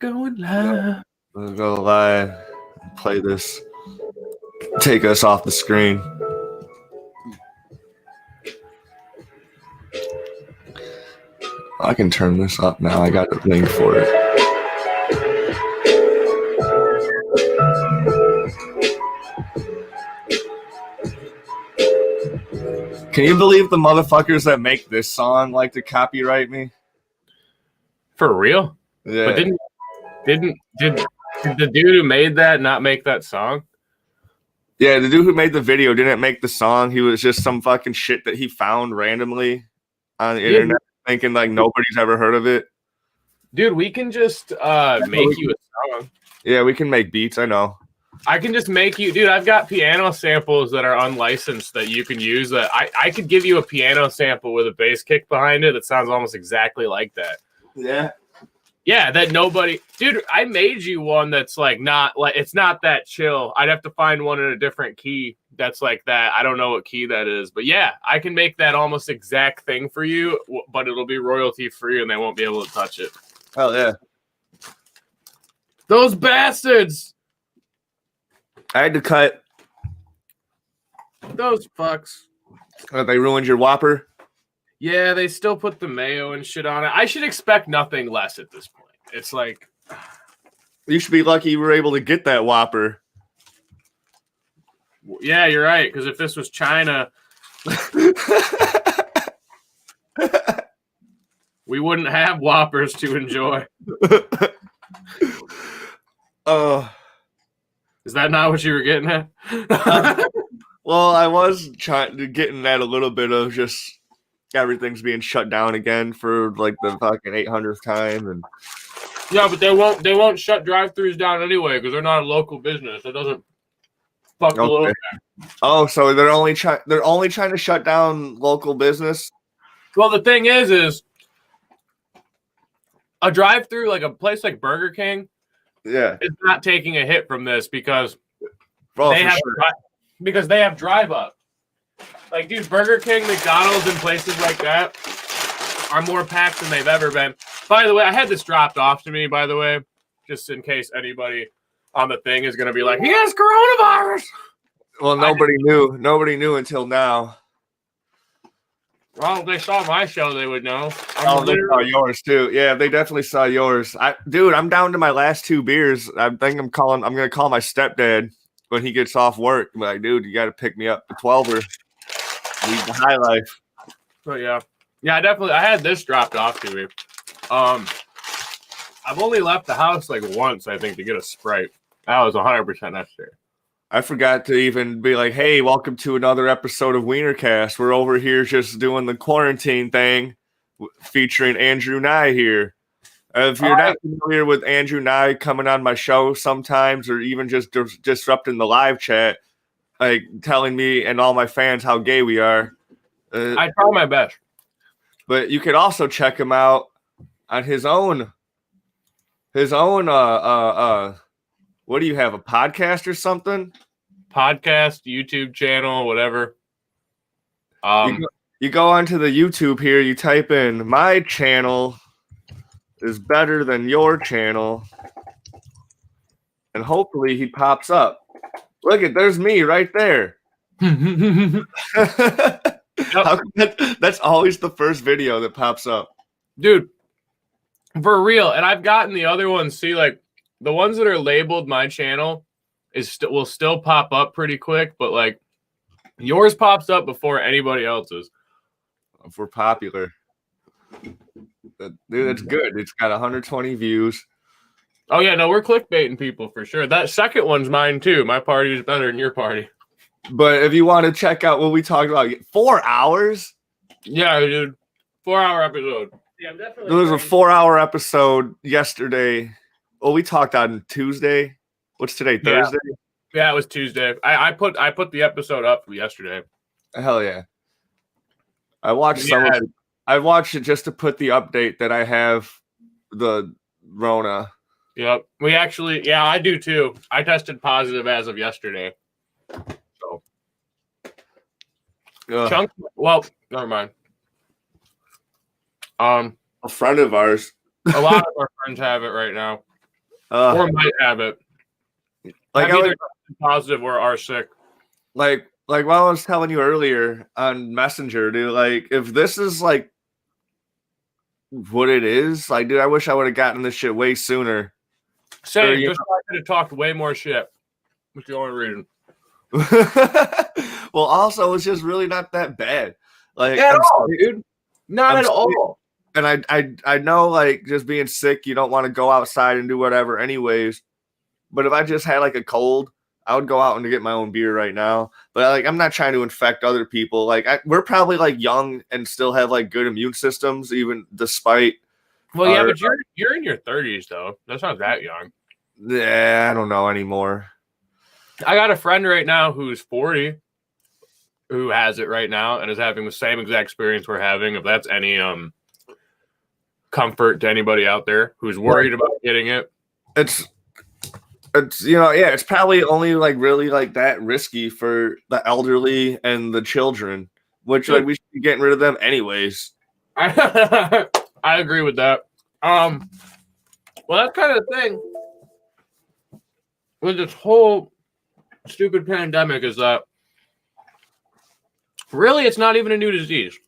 Going live. We'll go live. Play this. Take us off the screen. I can turn this up now. I got a link for it. Can you believe the motherfuckers that make this song like to copyright me? For real? Yeah. But did the dude who made that not make that song? Yeah, the dude who made the video didn't make the song. He was just some fucking shit that he found randomly on the internet, thinking like nobody's ever heard of it. Dude, we can just make you a song. Yeah, we can make beats. I know. I can just make you, dude. I've got piano samples that are unlicensed that you can use. That I could give you a piano sample with a bass kick behind it that sounds almost exactly like that. Yeah. Yeah, that nobody, dude. I made you one that's like not like it's not that chill. I'd have to find one in a different key that's like that. I don't know what key that is, but yeah, I can make that almost exact thing for you, but it'll be royalty free and they won't be able to touch it. Hell yeah. Those bastards. I had to cut. Those fucks. They ruined your Whopper? Yeah, they still put the mayo and shit on it. I should expect nothing less at this point. It's like... You should be lucky you were able to get that Whopper. Yeah, you're right, because if this was China... we wouldn't have Whoppers to enjoy. Is that not what you were getting at? Well, I was getting at a little bit of just everything's being shut down again for like the fucking 800th time, and yeah, but they won't shut drive-thrus down anyway because they're not a local business. It doesn't fuck the little guy. Oh, so they're only trying to shut down local business. Well, the thing is a drive-thru like a place like Burger King. Yeah, it's not taking a hit from this because they have drive up. Like, dude, Burger King, McDonald's, and places like that are more packed than they've ever been. By the way, I had this dropped off to me, by the way, just in case anybody on the thing is going to be like, he has coronavirus. Well, nobody knew. Nobody knew until now. Well, if they saw my show, they would know. They saw yours too. Yeah, they definitely saw yours. Dude, I'm down to my last 2 beers. I think I'm going to call my stepdad when he gets off work. I'm like, dude, you got to pick me up the 12er. Lead the high life. But yeah, I had this dropped off to me. I've only left the house like once, I think, to get a Sprite. That was 100% necessary. I forgot to even be like, hey, welcome to another episode of WeinerCast. We're over here just doing the quarantine thing featuring Andrew Nye here. If you're not familiar with Andrew Nye coming on my show sometimes, or even just disrupting the live chat, like telling me and all my fans how gay we are. I try my best. But you could also check him out on his own what do you have, a podcast or something? Podcast, YouTube channel, whatever. You go onto the YouTube here, you type in my channel is better than your channel, and hopefully he pops up. Look there's me right there. That's always the first video that pops up. Dude, for real. And I've gotten the other ones, see, like the ones that are labeled my channel will still pop up pretty quick, but like yours pops up before anybody else's. If we're popular. Dude, that's good. It's got 120 views. Oh yeah, no, we're clickbaiting people for sure. That second one's mine too. My party is better than your party. But if you want to check out what we talked about, 4 hours? Yeah, dude. 4-hour episode. Yeah, I'm definitely. There was a 4-hour episode yesterday. Well, we talked on Tuesday. What's today? Thursday? Yeah, it was Tuesday. I put the episode up yesterday. Hell yeah. I watched some of it. I watched it just to put the update that I have the Rona. Yep. We actually, I do too. I tested positive as of yesterday. So. Chunk. Well, never mind. A friend of ours. A lot of our friends have it right now. or might have it. Like I'm either positive or are sick. Like what I was telling you earlier on Messenger, dude. Like, if this is like what it is, like, dude, I wish I would have gotten this shit way sooner. Same. Just I could have talked way more shit. That's the only reason. Well, also, it's just really not that bad. Like, at all, dude. Not at all. And I know, like, just being sick, you don't want to go outside and do whatever, anyways. But if I just had like a cold, I would go out and get my own beer right now. But like, I'm not trying to infect other people. Like, we're probably like young and still have like good immune systems, even despite. Well, yeah, but you're in your 30s though. That's not that young. Yeah, I don't know anymore. I got a friend right now who's 40 who has it right now and is having the same exact experience we're having. If that's any comfort to anybody out there who's worried about getting it. It's it's probably only like really like that risky for the elderly and the children, which like we should be getting rid of them anyways. I agree with that. Well, that's kind of the thing with this whole stupid pandemic is that really it's not even a new disease.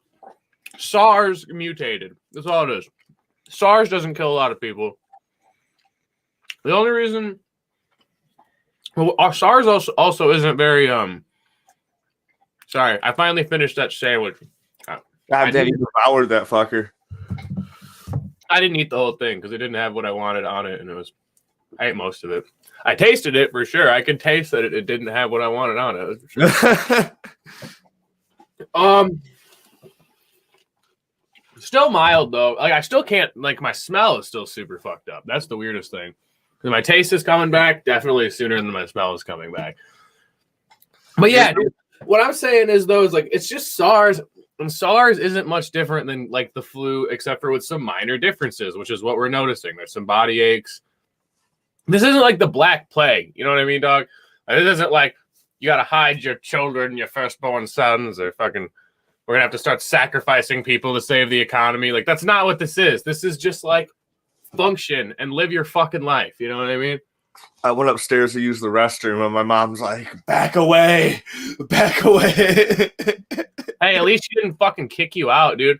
SARS mutated. That's all it is. SARS doesn't kill a lot of people. The only reason SARS also isn't very sorry, I finally finished that sandwich. God damn, you devoured that fucker. I didn't eat the whole thing because it didn't have what I wanted on it, and I ate most of it. I tasted it for sure. I can taste that it didn't have what I wanted on it. For sure. Still mild though. Like, I still can't, like, my smell is still super fucked up. That's the weirdest thing. My taste is coming back definitely sooner than my smell is coming back. But yeah, dude, what I'm saying is though, is like, it's just SARS, and SARS isn't much different than like the flu, except for with some minor differences, which is what we're noticing. There's some body aches. This isn't like the Black Plague. You know what I mean, dog? Like, this isn't like you got to hide your children, your firstborn sons, or fucking we're going to have to start sacrificing people to save the economy. Like, that's not what this is. This is just like function and live your fucking life. You know what I mean? I went upstairs to use the restroom and my mom's like, back away. Hey, at least she didn't fucking kick you out, dude.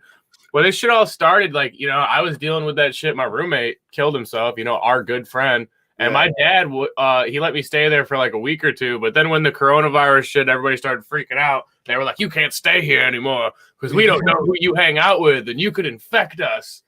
Well, this shit all started, like, you know, I was dealing with that shit. My roommate killed himself, you know, our good friend. And my dad, he let me stay there for like a week or two. But then when the coronavirus shit, everybody started freaking out. They were like, you can't stay here anymore because we don't know who you hang out with and you could infect us.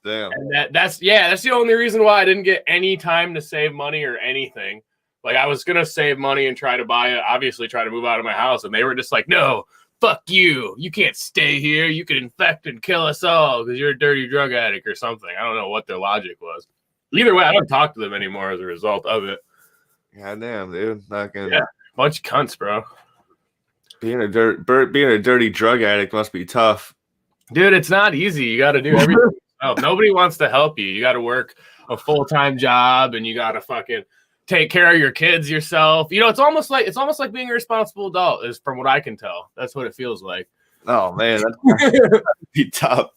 Damn. And that's the only reason why I didn't get any time to save money or anything. Like, I was going to save money and try to move out of my house. And they were just like, no, fuck you. You can't stay here. You could infect and kill us all because you're a dirty drug addict or something. I don't know what their logic was. Either way, I don't talk to them anymore as a result of it. God damn, dude. Bunch of cunts, bro. Being a dirty drug addict must be tough. Dude, it's not easy. You got to do everything yourself. Nobody wants to help you. You got to work a full-time job and you got to fucking take care of your kids yourself. You know, it's almost like being a responsible adult is from what I can tell. That's what it feels like. Oh, man. That'd be tough.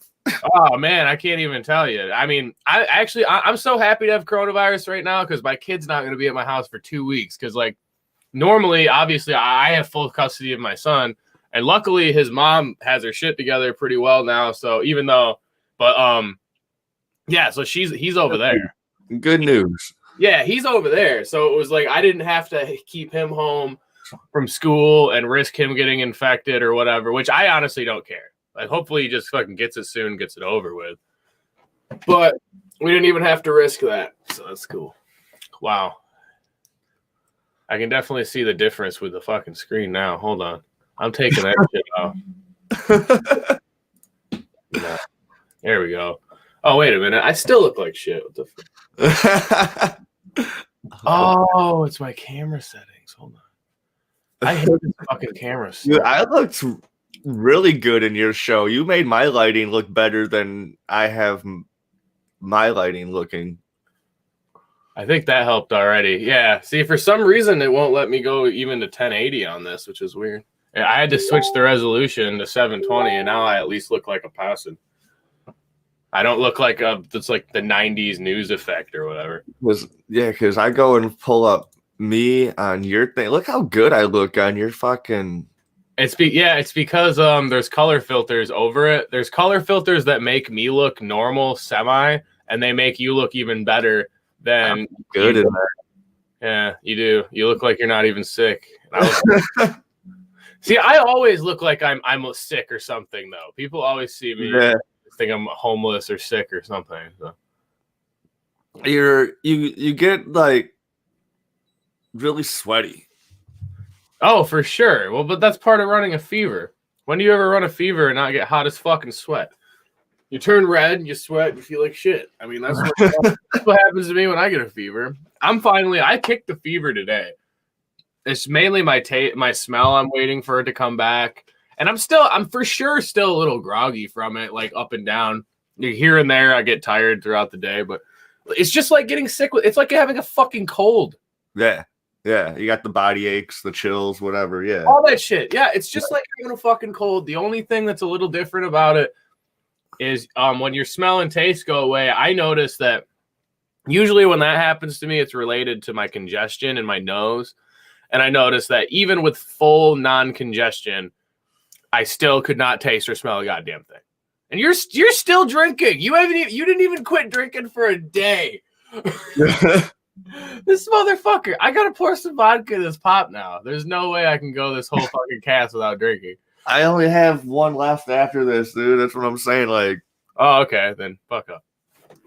Oh man, I can't even tell you. I mean, I'm so happy to have coronavirus right now because my kid's not going to be at my house for 2 weeks. Because like normally, obviously, I have full custody of my son, and luckily his mom has her shit together pretty well now. So yeah. So he's over there. Good news. Yeah, he's over there. So it was like I didn't have to keep him home from school and risk him getting infected or whatever. Which I honestly don't care. Like, hopefully he just fucking gets it soon, gets it over with. But we didn't even have to risk that. So that's cool. Wow. I can definitely see the difference with the fucking screen now. Hold on. I'm taking that shit off. Yeah. There we go. Oh, wait a minute. I still look like shit. What the Oh, it's my camera settings. Hold on. I hate this fucking camera. Dude, I looked really good in your show. You made my lighting look better than I have my lighting looking. I think that helped already. Yeah. See, for some reason, it won't let me go even to 1080 on this, which is weird. I had to switch the resolution to 720, and now I at least look like a person. I don't look like it's like the 90s news effect or whatever. Because I go and pull up me on your thing. Look how good I look on your fucking. It's because there's color filters over it. There's color filters that make me look normal, semi, and they make you look even better than I'm good in that. Yeah, you do. You look like you're not even sick. See, I always look like I'm sick or something though. People always see me think I'm homeless or sick or something. So. You get like really sweaty. Oh, for sure. Well, but that's part of running a fever. When do you ever run a fever and not get hot as fucking sweat? You turn red and you sweat and you feel like shit. I mean, that's what happens to me when I get a fever. I kicked the fever today. It's mainly my smell. I'm waiting for it to come back. And I'm for sure still a little groggy from it, like up and down. Here and there, I get tired throughout the day, but it's just like getting sick. It's like having a fucking cold. Yeah. Yeah. You got the body aches, the chills, whatever. Yeah. All that shit. Yeah. It's just like having a fucking cold. The only thing that's a little different about it is when your smell and taste go away. I notice that usually when that happens to me, it's related to my congestion in my nose. And I noticed that even with full non-congestion, I still could not taste or smell a goddamn thing. And you're still drinking. You didn't even quit drinking for a day. This motherfucker. I gotta pour some vodka in this pop now. There's no way I can go this whole fucking cast without drinking. I only have one left after this, dude. That's what I'm saying. Like, oh, okay, then fuck up.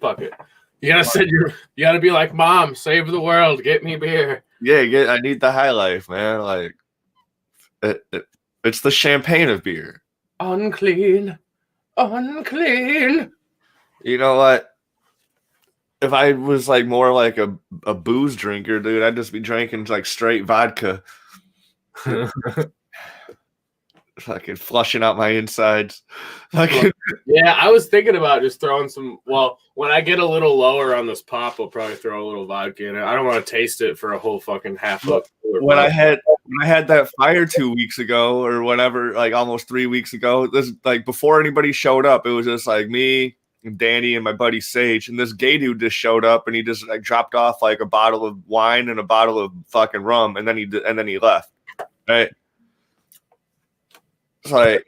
Fuck it. You gotta be like, Mom, save the world, get me beer. Yeah, I need the high life, man. Like, it's the champagne of beer. Unclean. You know what? If I was like more like a booze drinker, dude, I'd just be drinking like straight vodka. Fucking flushing out my insides. Yeah, I was thinking about just throwing some. Well, when I get a little lower on this pop, I'll probably throw a little vodka in it. I don't want to taste it for a whole fucking half up. When I had that fire 2 weeks ago or whatever, like almost 3 weeks ago, this like before anybody showed up, it was just like me and Danny and my buddy Sage, and this gay dude just showed up and he just like dropped off like a bottle of wine and a bottle of fucking rum, and then he left. Right. It's like,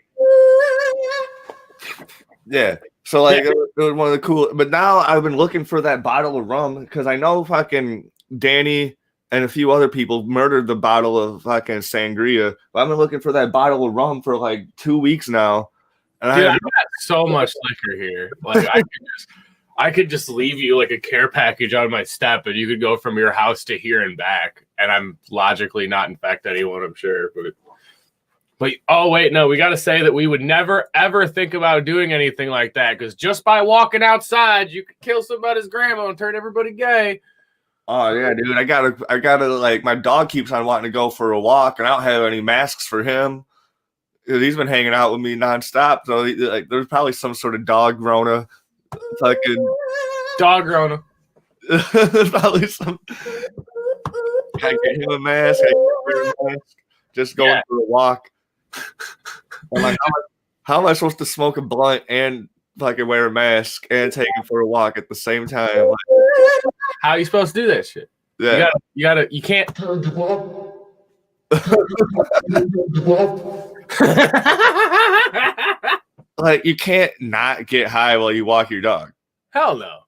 yeah. So like it was one of the cool. But now I've been looking for that bottle of rum because I know fucking Danny and a few other people murdered the bottle of fucking sangria. But I've been looking for that bottle of rum for like 2 weeks now. And dude, I've got so much liquor here. Like I could just leave you like a care package on my step, and you could go from your house to here and back. And I'm logically not infect anyone, I'm sure, But oh wait, no, we got to say that we would never ever think about doing anything like that because just by walking outside, you could kill somebody's grandma and turn everybody gay. Oh yeah, dude, I gotta like my dog keeps on wanting to go for a walk, and I don't have any masks for him. He's been hanging out with me nonstop, so like there's probably some sort of dog Rona, fucking dog Rona. There's probably some. I get him a mask. Just going for a walk. I'm like, how am I supposed to smoke a blunt and fucking wear a mask and take him for a walk at the same time? Like, how are you supposed to do that shit? Yeah. You can't. Like, you can't not get high while you walk your dog. Hell no.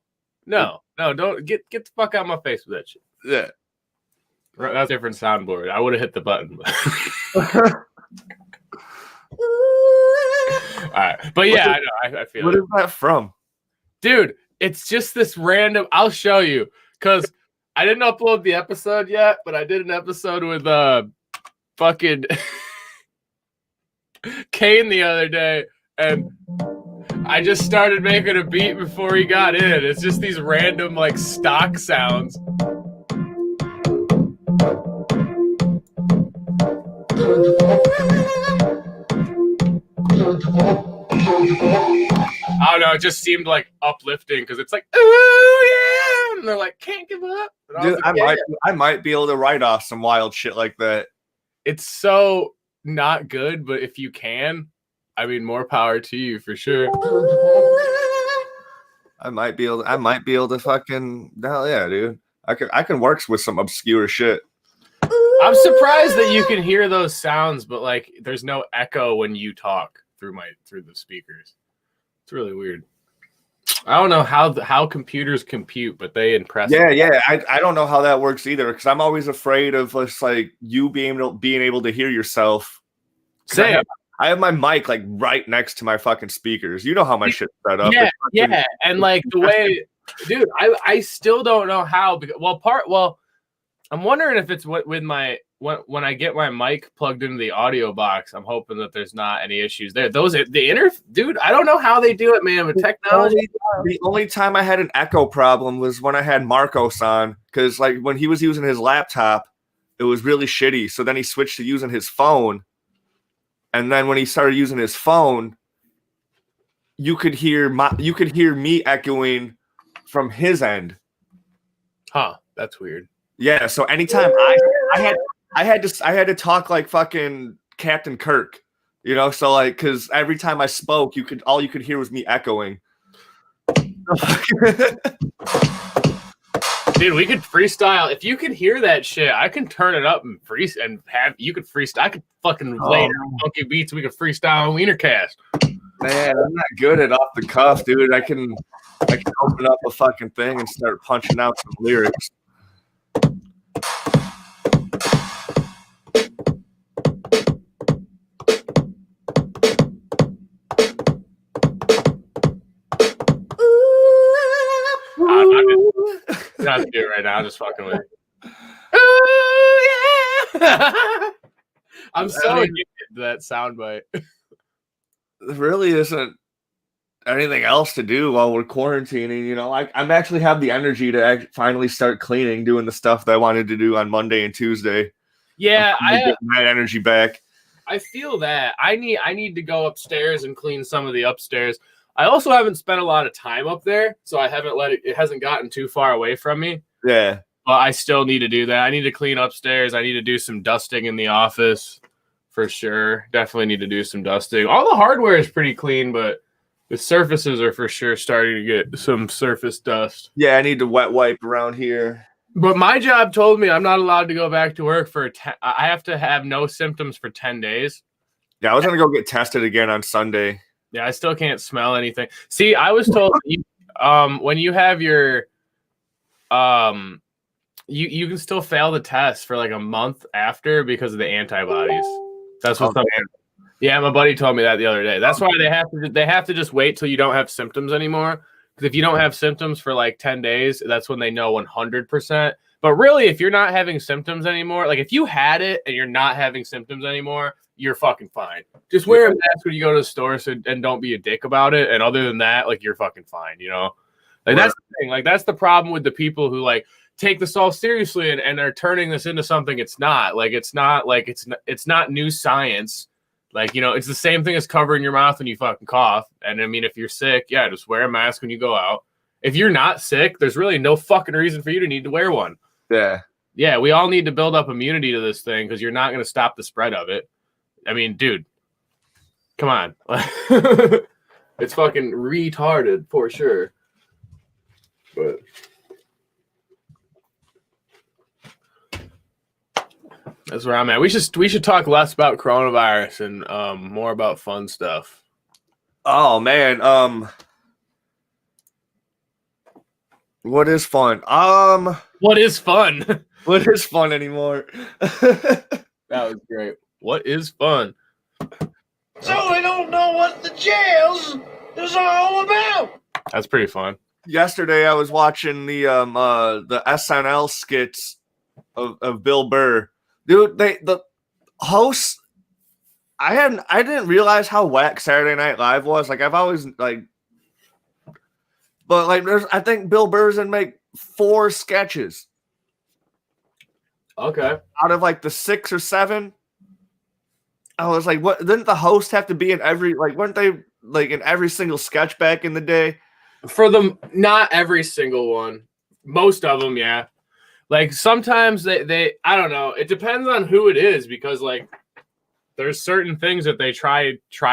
No, don't get the fuck out of my face with that shit. Yeah. That's a different soundboard. I would have hit the button. All right. But yeah, I know. I feel What is that from? Dude, it's just this random. I'll show you because I didn't upload the episode yet, but I did an episode with fucking Kane the other day, and I just started making a beat before he got in. It's just these random like stock sounds. I don't know. It just seemed like uplifting because it's like, ooh yeah, and they're like, can't give up. Dude, I might be able to write off some wild shit like that. It's so not good, but if you can, I mean, more power to you for sure. I might be able to fucking hell yeah, dude. I can work with some obscure shit. I'm surprised that you can hear those sounds, but like there's no echo when you talk through the speakers. It's really weird. I don't know how computers compute, but they impress me. Yeah. I don't know how that works either, because I'm always afraid of just like you being able to hear yourself. Same. I have my mic like right next to my fucking speakers. You know how my shit's set up. Yeah, and like the way, dude, I still don't know how. Because, I'm wondering if it's with my when I get my mic plugged into the audio box. I'm hoping that there's not any issues there. Dude, I don't know how they do it, man. With technology, the only time I had an echo problem was when I had Marcos on, because like when he was using his laptop, it was really shitty. So then he switched to using his phone. And then when he started using his phone, you could hear me echoing from his end. Huh? That's weird. Yeah. So anytime I had to talk like fucking Captain Kirk, you know. So like, because every time I spoke, all you could hear was me echoing. Dude, we could freestyle. If you could hear that shit, I can turn it up and you could freestyle. I could fucking lay down funky beats. We could freestyle on WeinerCast. Man, I'm not good at off the cuff, dude. I can open up a fucking thing and start punching out some lyrics. I'm not doing it right now. I'm just fucking with you. Ooh, yeah. I'm so addicted to that soundbite. There really isn't anything else to do while we're quarantining. You know, I'm actually have the energy to finally start cleaning, doing the stuff that I wanted to do on Monday and Tuesday. Yeah, I get my energy back. I feel that I need to go upstairs and clean some of the upstairs. I also haven't spent a lot of time up there, so I haven't it hasn't gotten too far away from me. Yeah. But I still need to do that. I need to clean upstairs. I need to do some dusting in the office for sure. Definitely need to do some dusting. All the hardware is pretty clean, but the surfaces are for sure starting to get some surface dust. Yeah, I need to wet wipe around here. But my job told me I'm not allowed to go back to work I have to have no symptoms for 10 days. Yeah, I was going to go get tested again on Sunday. Yeah, I still can't smell anything. See, I was told when you have your you can still fail the test for like a month after because of the antibodies. That's what yeah, my buddy told me that the other day. That's why they have to just wait till you don't have symptoms anymore. Because if you don't have symptoms for like 10 days, that's when they know 100%. But really, if you're not having symptoms anymore, like if you had it and you're not having symptoms anymore, you're fucking fine. Just wear a mask when you go to the store and don't be a dick about it. And other than that, like you're fucking fine, you know? Like that's the thing. Like that's the problem with the people who like take this all seriously and are turning this into something it's not. Like it's not new science. Like, you know, it's the same thing as covering your mouth when you fucking cough. And I mean, if you're sick, yeah, just wear a mask when you go out. If you're not sick, there's really no fucking reason for you to need to wear one. Yeah. Yeah, we all need to build up immunity to this thing because you're not going to stop the spread of it. I mean, dude, come on. It's fucking retarded for sure. But that's where I'm at. We should talk less about coronavirus and more about fun stuff. Oh man, what is fun? What is fun? What is fun anymore? That was great. What is fun? So I don't know what the jazz is all about. That's pretty fun. Yesterday I was watching the SNL skits of Bill Burr. Dude, the hosts, I didn't realize how whack Saturday Night Live was. Like I've always like, but like I think Bill Burr's in make 4 sketches. Okay. Out of like the 6 or 7. I was like, what? Didn't the host have to be in every, like, weren't they like in every single sketch back in the day? For them, not every single one. Most of them, yeah. Like sometimes they I don't know. It depends on who it is because like there's certain things that they try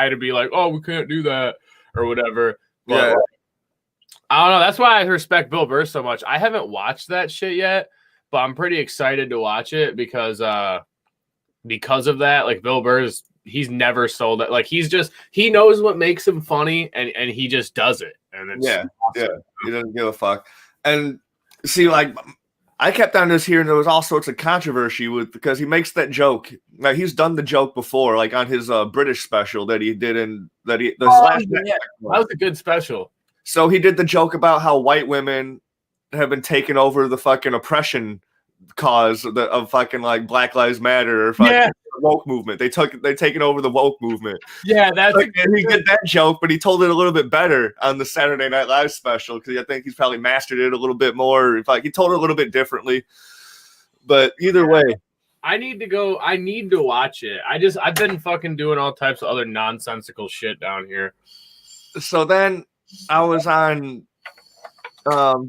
to be like, oh, we can't do that or whatever. But, I don't know. That's why I respect Bill Burr so much. I haven't watched that shit yet, but I'm pretty excited to watch it because of that. Like Bill Burr's, he's never sold it. Like he knows what makes him funny, and he just does it. And it's awesome. He doesn't give a fuck. And see, like I kept on just hearing there was all sorts of controversy because he makes that joke. Like he's done the joke before, like on his British special that he did that was a good special. So he did the joke about how white women have been taking over the fucking oppression cause of fucking like Black Lives Matter or fucking woke movement. They taken over the woke movement. Yeah, that's like, and he did that joke, but he told it a little bit better on the Saturday Night Live special because I think he's probably mastered it a little bit more. Like he told it a little bit differently. But either way, I need to watch it. I've been fucking doing all types of other nonsensical shit down here. So then I was on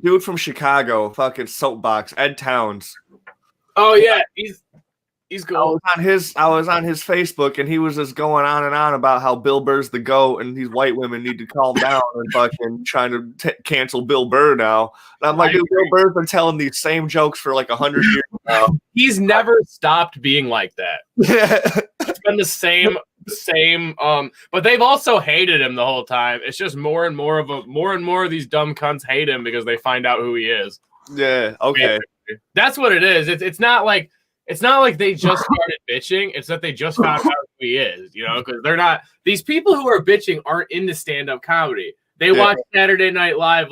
dude from Chicago, fucking Soapbox, Ed Towns. Oh yeah, he's cool. I was on his Facebook, and he was just going on and on about how Bill Burr's the GOAT, and these white women need to calm down and fucking trying to cancel Bill Burr now. And I'm like, dude, Bill Burr's been telling these same jokes for like 100 years now. He's never stopped being like that. It's been the same. But they've also hated him the whole time. It's just more and more of these dumb cunts hate him because they find out who he is. Yeah, okay. That's what it is. It's not like they just started bitching. It's that they just found out who he is, because they're not. These people who are bitching aren't into stand-up comedy. They watch Saturday Night Live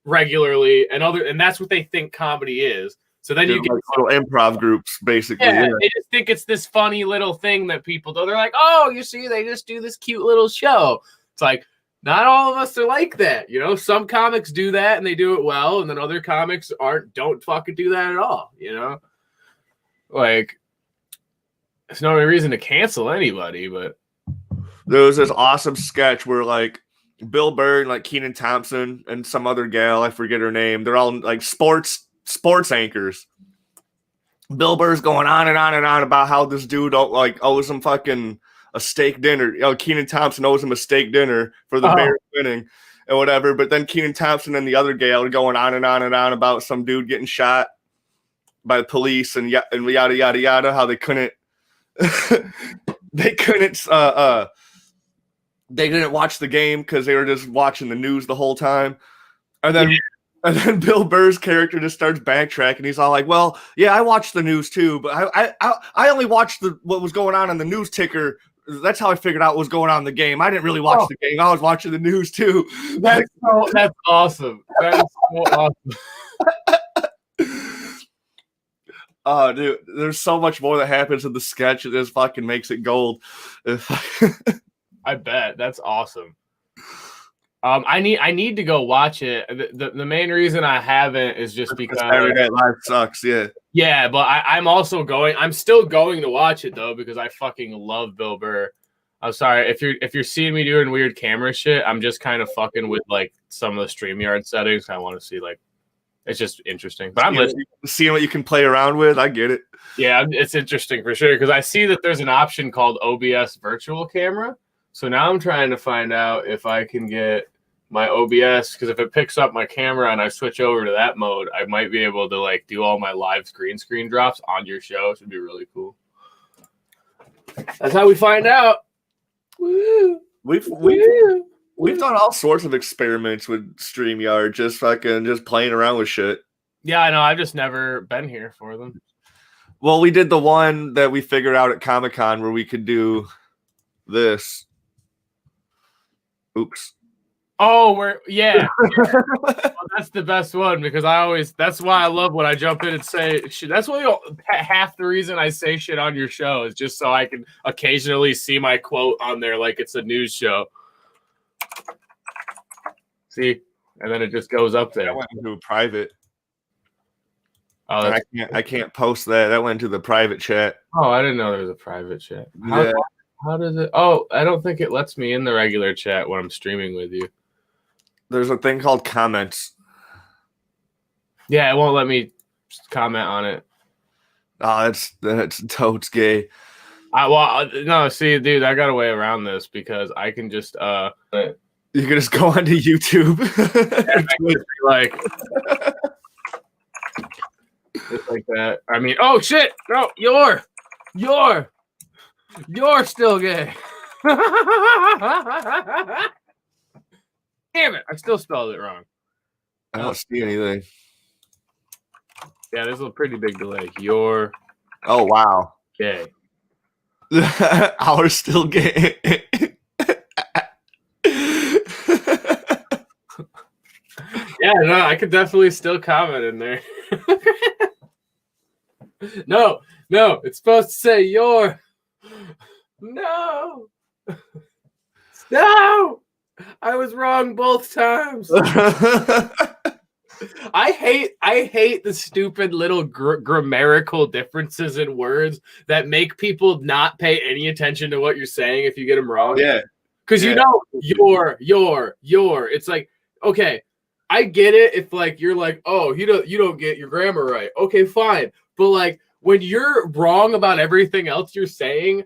regularly, and that's what they think comedy is. So then you get little improv groups, basically. Yeah, they just think it's this funny little thing that people do. They're like, oh, you see, they just do this cute little show. It's like, not all of us are like that. Some comics do that and they do it well, and then other comics don't fucking do that at all. Like, there's no reason to cancel anybody, but there was this awesome sketch where like Bill Burr and like Kenan Thompson and some other gal, I forget her name, they're all like sports anchors. Bill Burr's going on and on and on about how this dude owes him fucking a steak dinner. Kenan Thompson owes him a steak dinner for the Bears winning and whatever. But then Kenan Thompson and the other gal are going on and on and on about some dude getting shot by the police and yada yada yada. How they didn't watch the game because they were just watching the news the whole time. And then Bill Burr's character just starts backtracking. He's all like, "Well, yeah, I watched the news too, but I only watched what was going on the news ticker. That's how I figured out what was going on in the game. I didn't really watch the game. I was watching the news too." That's awesome. That is so awesome. Oh, dude, there's so much more that happens in the sketch that just fucking makes it gold. I bet. That's awesome. I need to go watch it. The main reason I haven't is just because Saturday Night Live sucks. Yeah, but I'm still going to watch it though because I fucking love Bill Burr. I'm sorry if you're seeing me doing weird camera shit. I'm just kind of fucking with like some of the StreamYard settings. I want to see it's just interesting. But I'm seeing what you can play around with. I get it. Yeah, it's interesting for sure because I see that there's an option called OBS virtual camera. So now I'm trying to find out if I can get my OBS, because if it picks up my camera and I switch over to that mode, I might be able to do all my live screen drops on your show. It should be really cool. That's how we find out. Woo. We've done all sorts of experiments with StreamYard, just playing around with shit. Yeah, I know. I've just never been here for them. Well, we did the one that we figured out at Comic-Con where we could do this. Oops. Oh, yeah. Well, that's the best one because that's why I love when I jump in and say shit. That's why half the reason I say shit on your show is just so I can occasionally see my quote on there like it's a news show. See? And then it just goes up there. I went into a private. Oh, I can't post that. That went to the private chat. Oh, I didn't know there was a private chat. How does it? Oh, I don't think it lets me in the regular chat when I'm streaming with you. There's a thing called comments. Yeah, it won't let me comment on it. Oh, that's totes gay. No, see, dude, I got a way around this because I can just You can just go onto YouTube. Like, just like that. I mean, oh shit! No, you're still gay. Damn it! I still spelled it wrong. I don't see anything. Yeah, there's a pretty big delay. You're Oh wow. gay. Our still gay. Yeah, no, I could definitely still comment in there. No, it's supposed to say you're. No, I was wrong both times. I hate the stupid little grammatical differences in words that make people not pay any attention to what you're saying if you get them wrong. Yeah, because you know your. It's like, okay, I get it if like you're like, oh, you don't get your grammar right. Okay, fine, but like when you're wrong about everything else you're saying,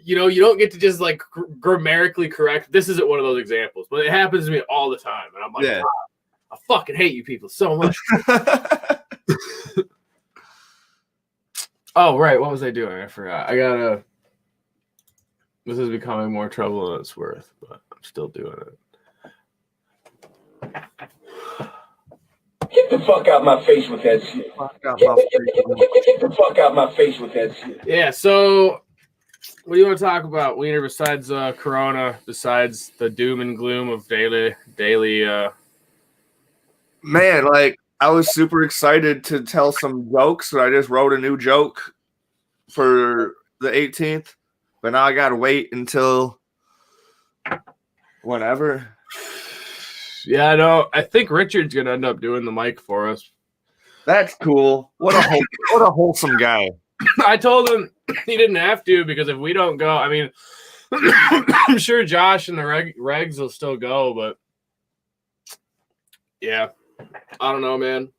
you don't get to just like grammatically correct. This isn't one of those examples, but it happens to me all the time, and I'm like, wow, I fucking hate you people so much. Oh, right. What was I doing? I forgot. This is becoming more trouble than it's worth, but I'm still doing it. Get the fuck out my face with that shit. Get the fuck out my face with that shit. Yeah, so what do you want to talk about, Weiner, besides Corona, besides the doom and gloom of daily Man, like I was super excited to tell some jokes, so I just wrote a new joke for the 18th, but now I gotta wait until whenever. Yeah, I know. I think Richard's gonna end up doing the mic for us. That's cool. What a wholesome guy. I told him he didn't have to, because if we don't go, I mean, I'm sure Josh and the regs will still go, but yeah, I don't know, man.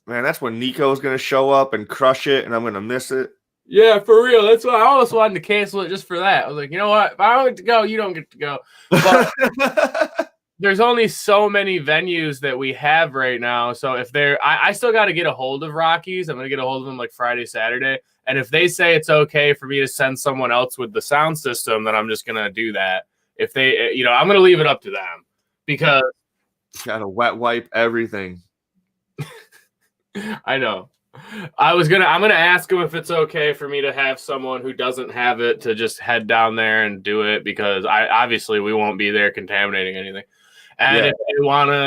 Man, that's when Nico's gonna show up and crush it, and I'm gonna miss it. Yeah, for real. That's why I almost wanted to cancel it just for that. I was like, you know what? If I don't get to go, you don't get to go. But there's only so many venues that we have right now. So if I still got to get a hold of Rockies. I'm going to get a hold of them like Friday, Saturday. And if they say it's okay for me to send someone else with the sound system, then I'm just going to do that. If they, I'm going to leave it up to them, because got to wet wipe everything. I know. I'm going to ask them if it's okay for me to have someone who doesn't have it to just head down there and do it, because obviously we won't be there contaminating anything. And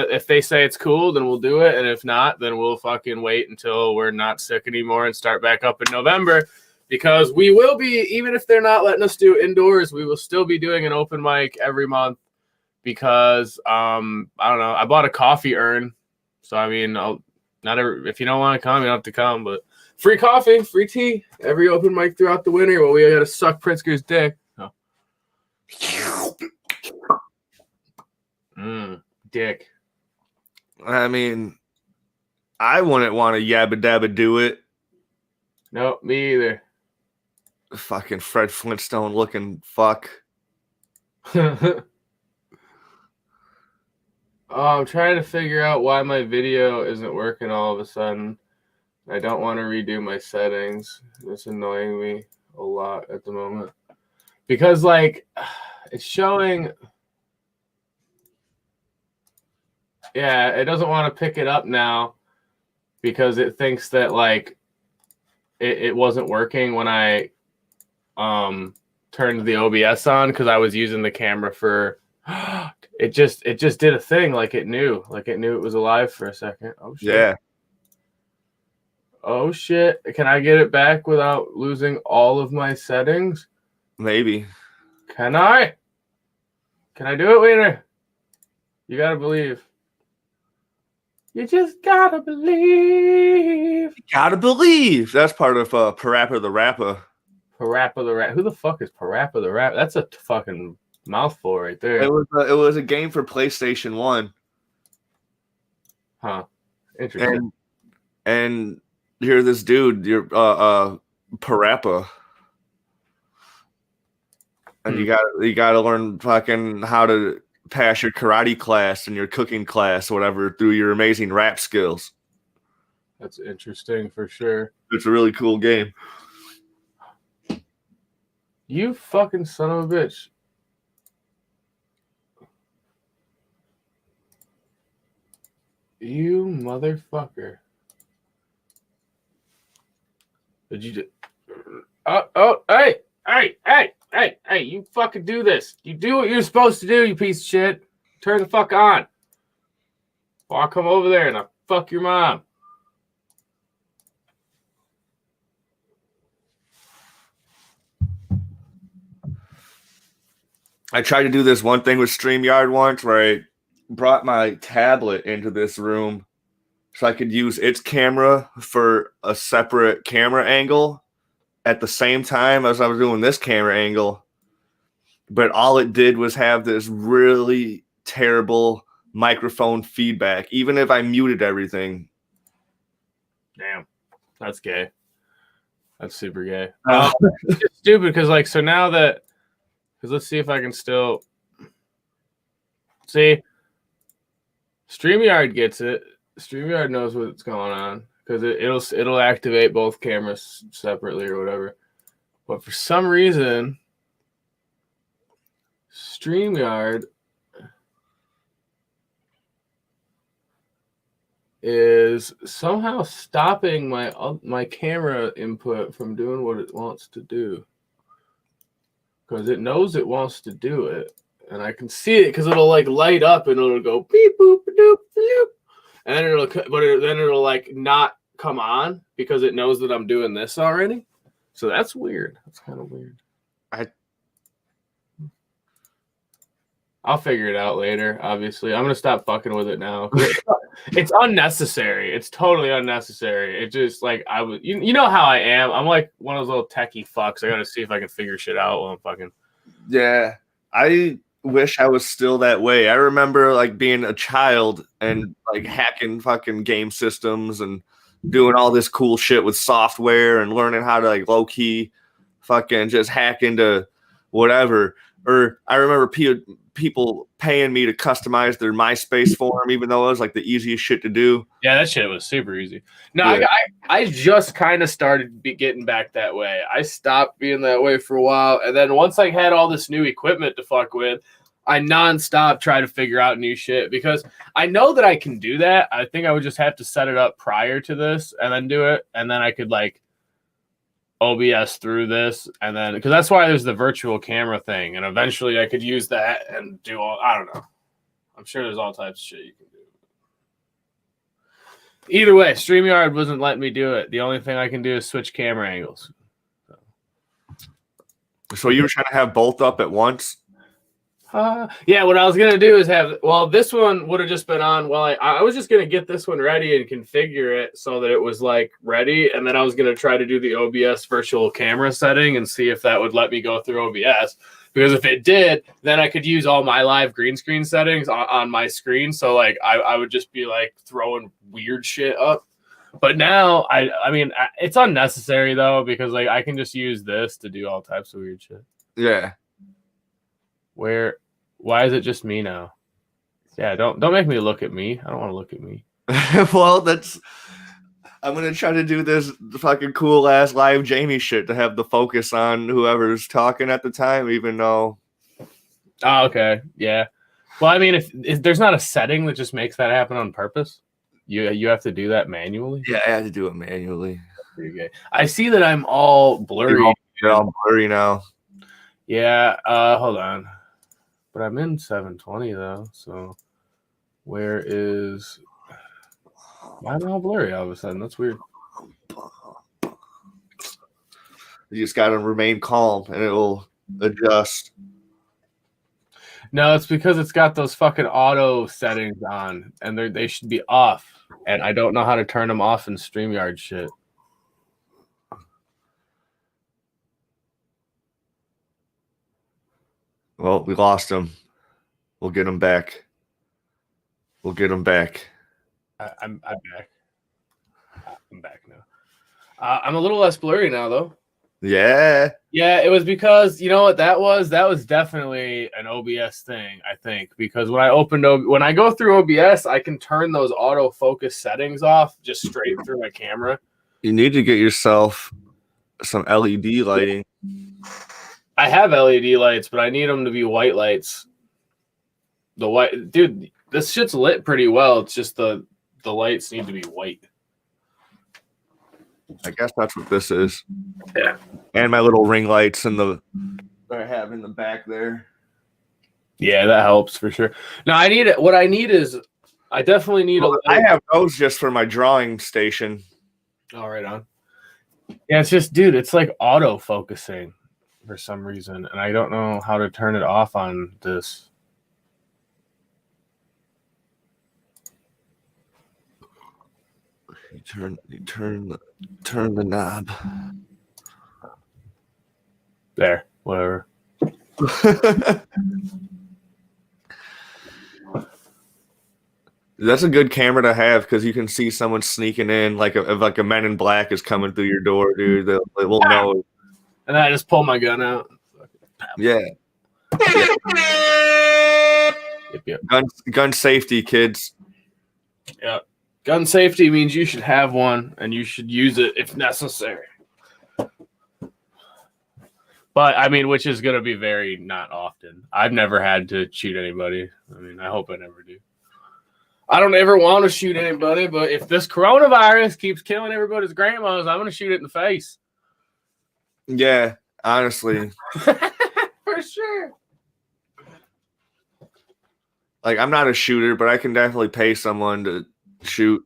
if they say it's cool, then we'll do it. And if not, then we'll fucking wait until we're not sick anymore and start back up in November, because we will be, even if they're not letting us do indoors, we will still be doing an open mic every month, because I don't know, I bought a coffee urn. So, I mean, if you don't want to come, you don't have to come, but free coffee, free tea, every open mic throughout the winter. Well, we got to suck Pritzker's dick. Oh. Dick. I mean, I wouldn't want to yabba dabba do it. No, me either. Fucking Fred Flintstone looking fuck. Oh, I'm trying to figure out why my video isn't working all of a sudden. I don't want to redo my settings. It's annoying me a lot at the moment, because like it's showing. Yeah, it doesn't want to pick it up now because it thinks that like it wasn't working when I turned the OBS on, because I was using the camera for it just did a thing, like it knew it was alive for a second. Oh shit. Yeah. Oh shit. Can I get it back without losing all of my settings? Maybe. Can I do it, Weiner? You gotta believe. You just gotta believe. You gotta believe. That's part of Parappa the Rapper. Parappa the Rapper. Who the fuck is Parappa the Rapper? That's a fucking mouthful right there. It was a game for PlayStation 1. Huh. Interesting. And you're this dude, you're Parappa. And you gotta learn fucking how to pass your karate class and your cooking class, or whatever, through your amazing rap skills. That's interesting for sure. It's a really cool game. You fucking son of a bitch. You motherfucker. Did you just... Hey, you fucking do this. You do what you're supposed to do, you piece of shit. Turn the fuck on. Or I'll come over there and I'll fuck your mom. I tried to do this one thing with StreamYard once where I brought my tablet into this room so I could use its camera for a separate camera angle at the same time as I was doing this camera angle. But all it did was have this really terrible microphone feedback, even if I muted everything. Damn. That's gay. That's super gay. It's just stupid because, like, so now that... Because let's see if I can still... See? StreamYard gets it. StreamYard knows what's going on because it'll activate both cameras separately or whatever. But for some reason, StreamYard is somehow stopping my camera input from doing what it wants to do. Because it knows it wants to do it. And I can see it because it'll like light up and it'll go beep boop doop doop. And then it'll like not come on because it knows that I'm doing this already. So that's weird. That's kind of weird. I'll figure it out later, obviously. I'm gonna stop fucking with it now. It's unnecessary. It's totally unnecessary. It just like you know how I am. I'm like one of those little techie fucks. I gotta see if I can figure shit out while I'm fucking. Yeah. I wish I was still that way. I remember like being a child and like hacking fucking game systems and doing all this cool shit with software and learning how to like low key fucking just hack into whatever. Or I remember people paying me to customize their MySpace form, even though it was like the easiest shit to do. Yeah, that shit was super easy. No, yeah. I just kind of started getting back that way. I stopped being that way for a while. And then once I had all this new equipment to fuck with, I nonstop try to figure out new shit because I know that I can do that. I think I would just have to set it up prior to this and then do it. And then I could like OBS through this. And then, because that's why there's the virtual camera thing. And eventually I could use that and do all, I don't know. I'm sure there's all types of shit you can do. Either way, StreamYard wasn't letting me do it. The only thing I can do is switch camera angles. So you were trying to have both up at once? Yeah, what I was going to do is this one would have just been on. Well, I was just going to get this one ready and configure it so that it was like ready. And then I was going to try to do the OBS virtual camera setting and see if that would let me go through OBS. Because if it did, then I could use all my live green screen settings on my screen. So like I would just be like throwing weird shit up. But now I mean it's unnecessary though because like I can just use this to do all types of weird shit. Yeah. Why is it just me now? Yeah, don't make me look at me. I don't want to look at me. Well, I'm gonna try to do this fucking cool ass live Jamie shit to have the focus on whoever's talking at the time, even though. Oh, okay, yeah. Well, I mean, if there's not a setting that just makes that happen on purpose, you have to do that manually. Yeah, I had to do it manually. Pretty gay. I see that I'm all blurry. You're all blurry now. Yeah. Hold on. But I'm in 720 though, so where is? Why am I all blurry all of a sudden? That's weird. You just gotta remain calm, and it will adjust. No, it's because it's got those fucking auto settings on, and they should be off, and I don't know how to turn them off in StreamYard shit. Well, we lost him. We'll get him back. We'll get him back. I'm back. I'm back now. I'm a little less blurry now, though. Yeah. Yeah, it was because you know what that was? That was definitely an OBS thing, I think, because when I go through OBS, I can turn those autofocus settings off just straight through my camera. You need to get yourself some LED lighting. I have LED lights, but I need them to be white lights. The white, dude, this shit's lit pretty well. It's just the lights need to be white. I guess that's what this is. Yeah. And my little ring lights that I have in the back there. Yeah, that helps for sure. Now I definitely need I have those just for my drawing station. Oh, right on. Yeah, it's just, dude, it's like auto focusing for some reason, and I don't know how to turn it off on this. You turn the knob. There, whatever. That's a good camera to have because you can see someone sneaking in, like a Men in Black is coming through your door, dude. They will know. And I just pull my gun out. Yeah. Yep. Gun safety, kids. Yeah. Gun safety means you should have one and you should use it if necessary. But I mean, which is going to be very not often. I've never had to shoot anybody. I mean, I hope I never do. I don't ever want to shoot anybody, but if this coronavirus keeps killing everybody's grandmas, I'm going to shoot it in the face. Yeah, honestly. For sure. Like, I'm not a shooter, but I can definitely pay someone to shoot.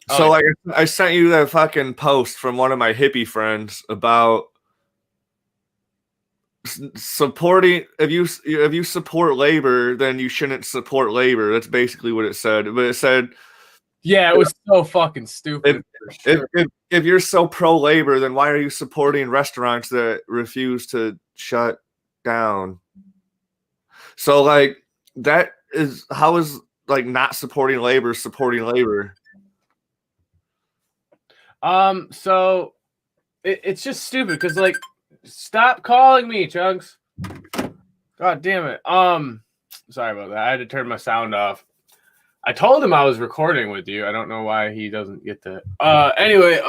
So, like, I sent you that fucking post from one of my hippie friends about supporting. If you support labor, then you shouldn't support labor. That's basically what it said. But it said, yeah, it was so fucking stupid. If you're so pro labor, then why are you supporting restaurants that refuse to shut down? So, like, that is how is like not supporting labor supporting labor? So it's just stupid because, like, stop calling me, Chunks. God damn it. Sorry about that. I had to turn my sound off. I told him I was recording with you. I don't know why he doesn't get to. Anyway,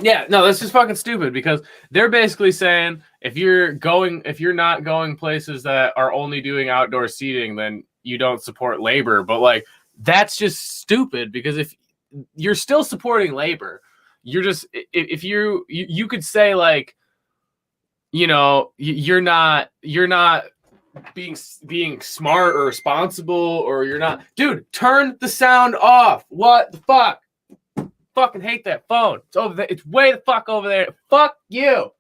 yeah, no, that's just fucking stupid because they're basically saying if you're not going places that are only doing outdoor seating, then you don't support labor. But like, that's just stupid because if you're still supporting labor, you're just if you could say like, you know, you're not being smart or responsible, or you're not, dude, turn the sound off. What the fuck? Fucking hate that phone. It's over there. It's way the fuck over there. Fuck you.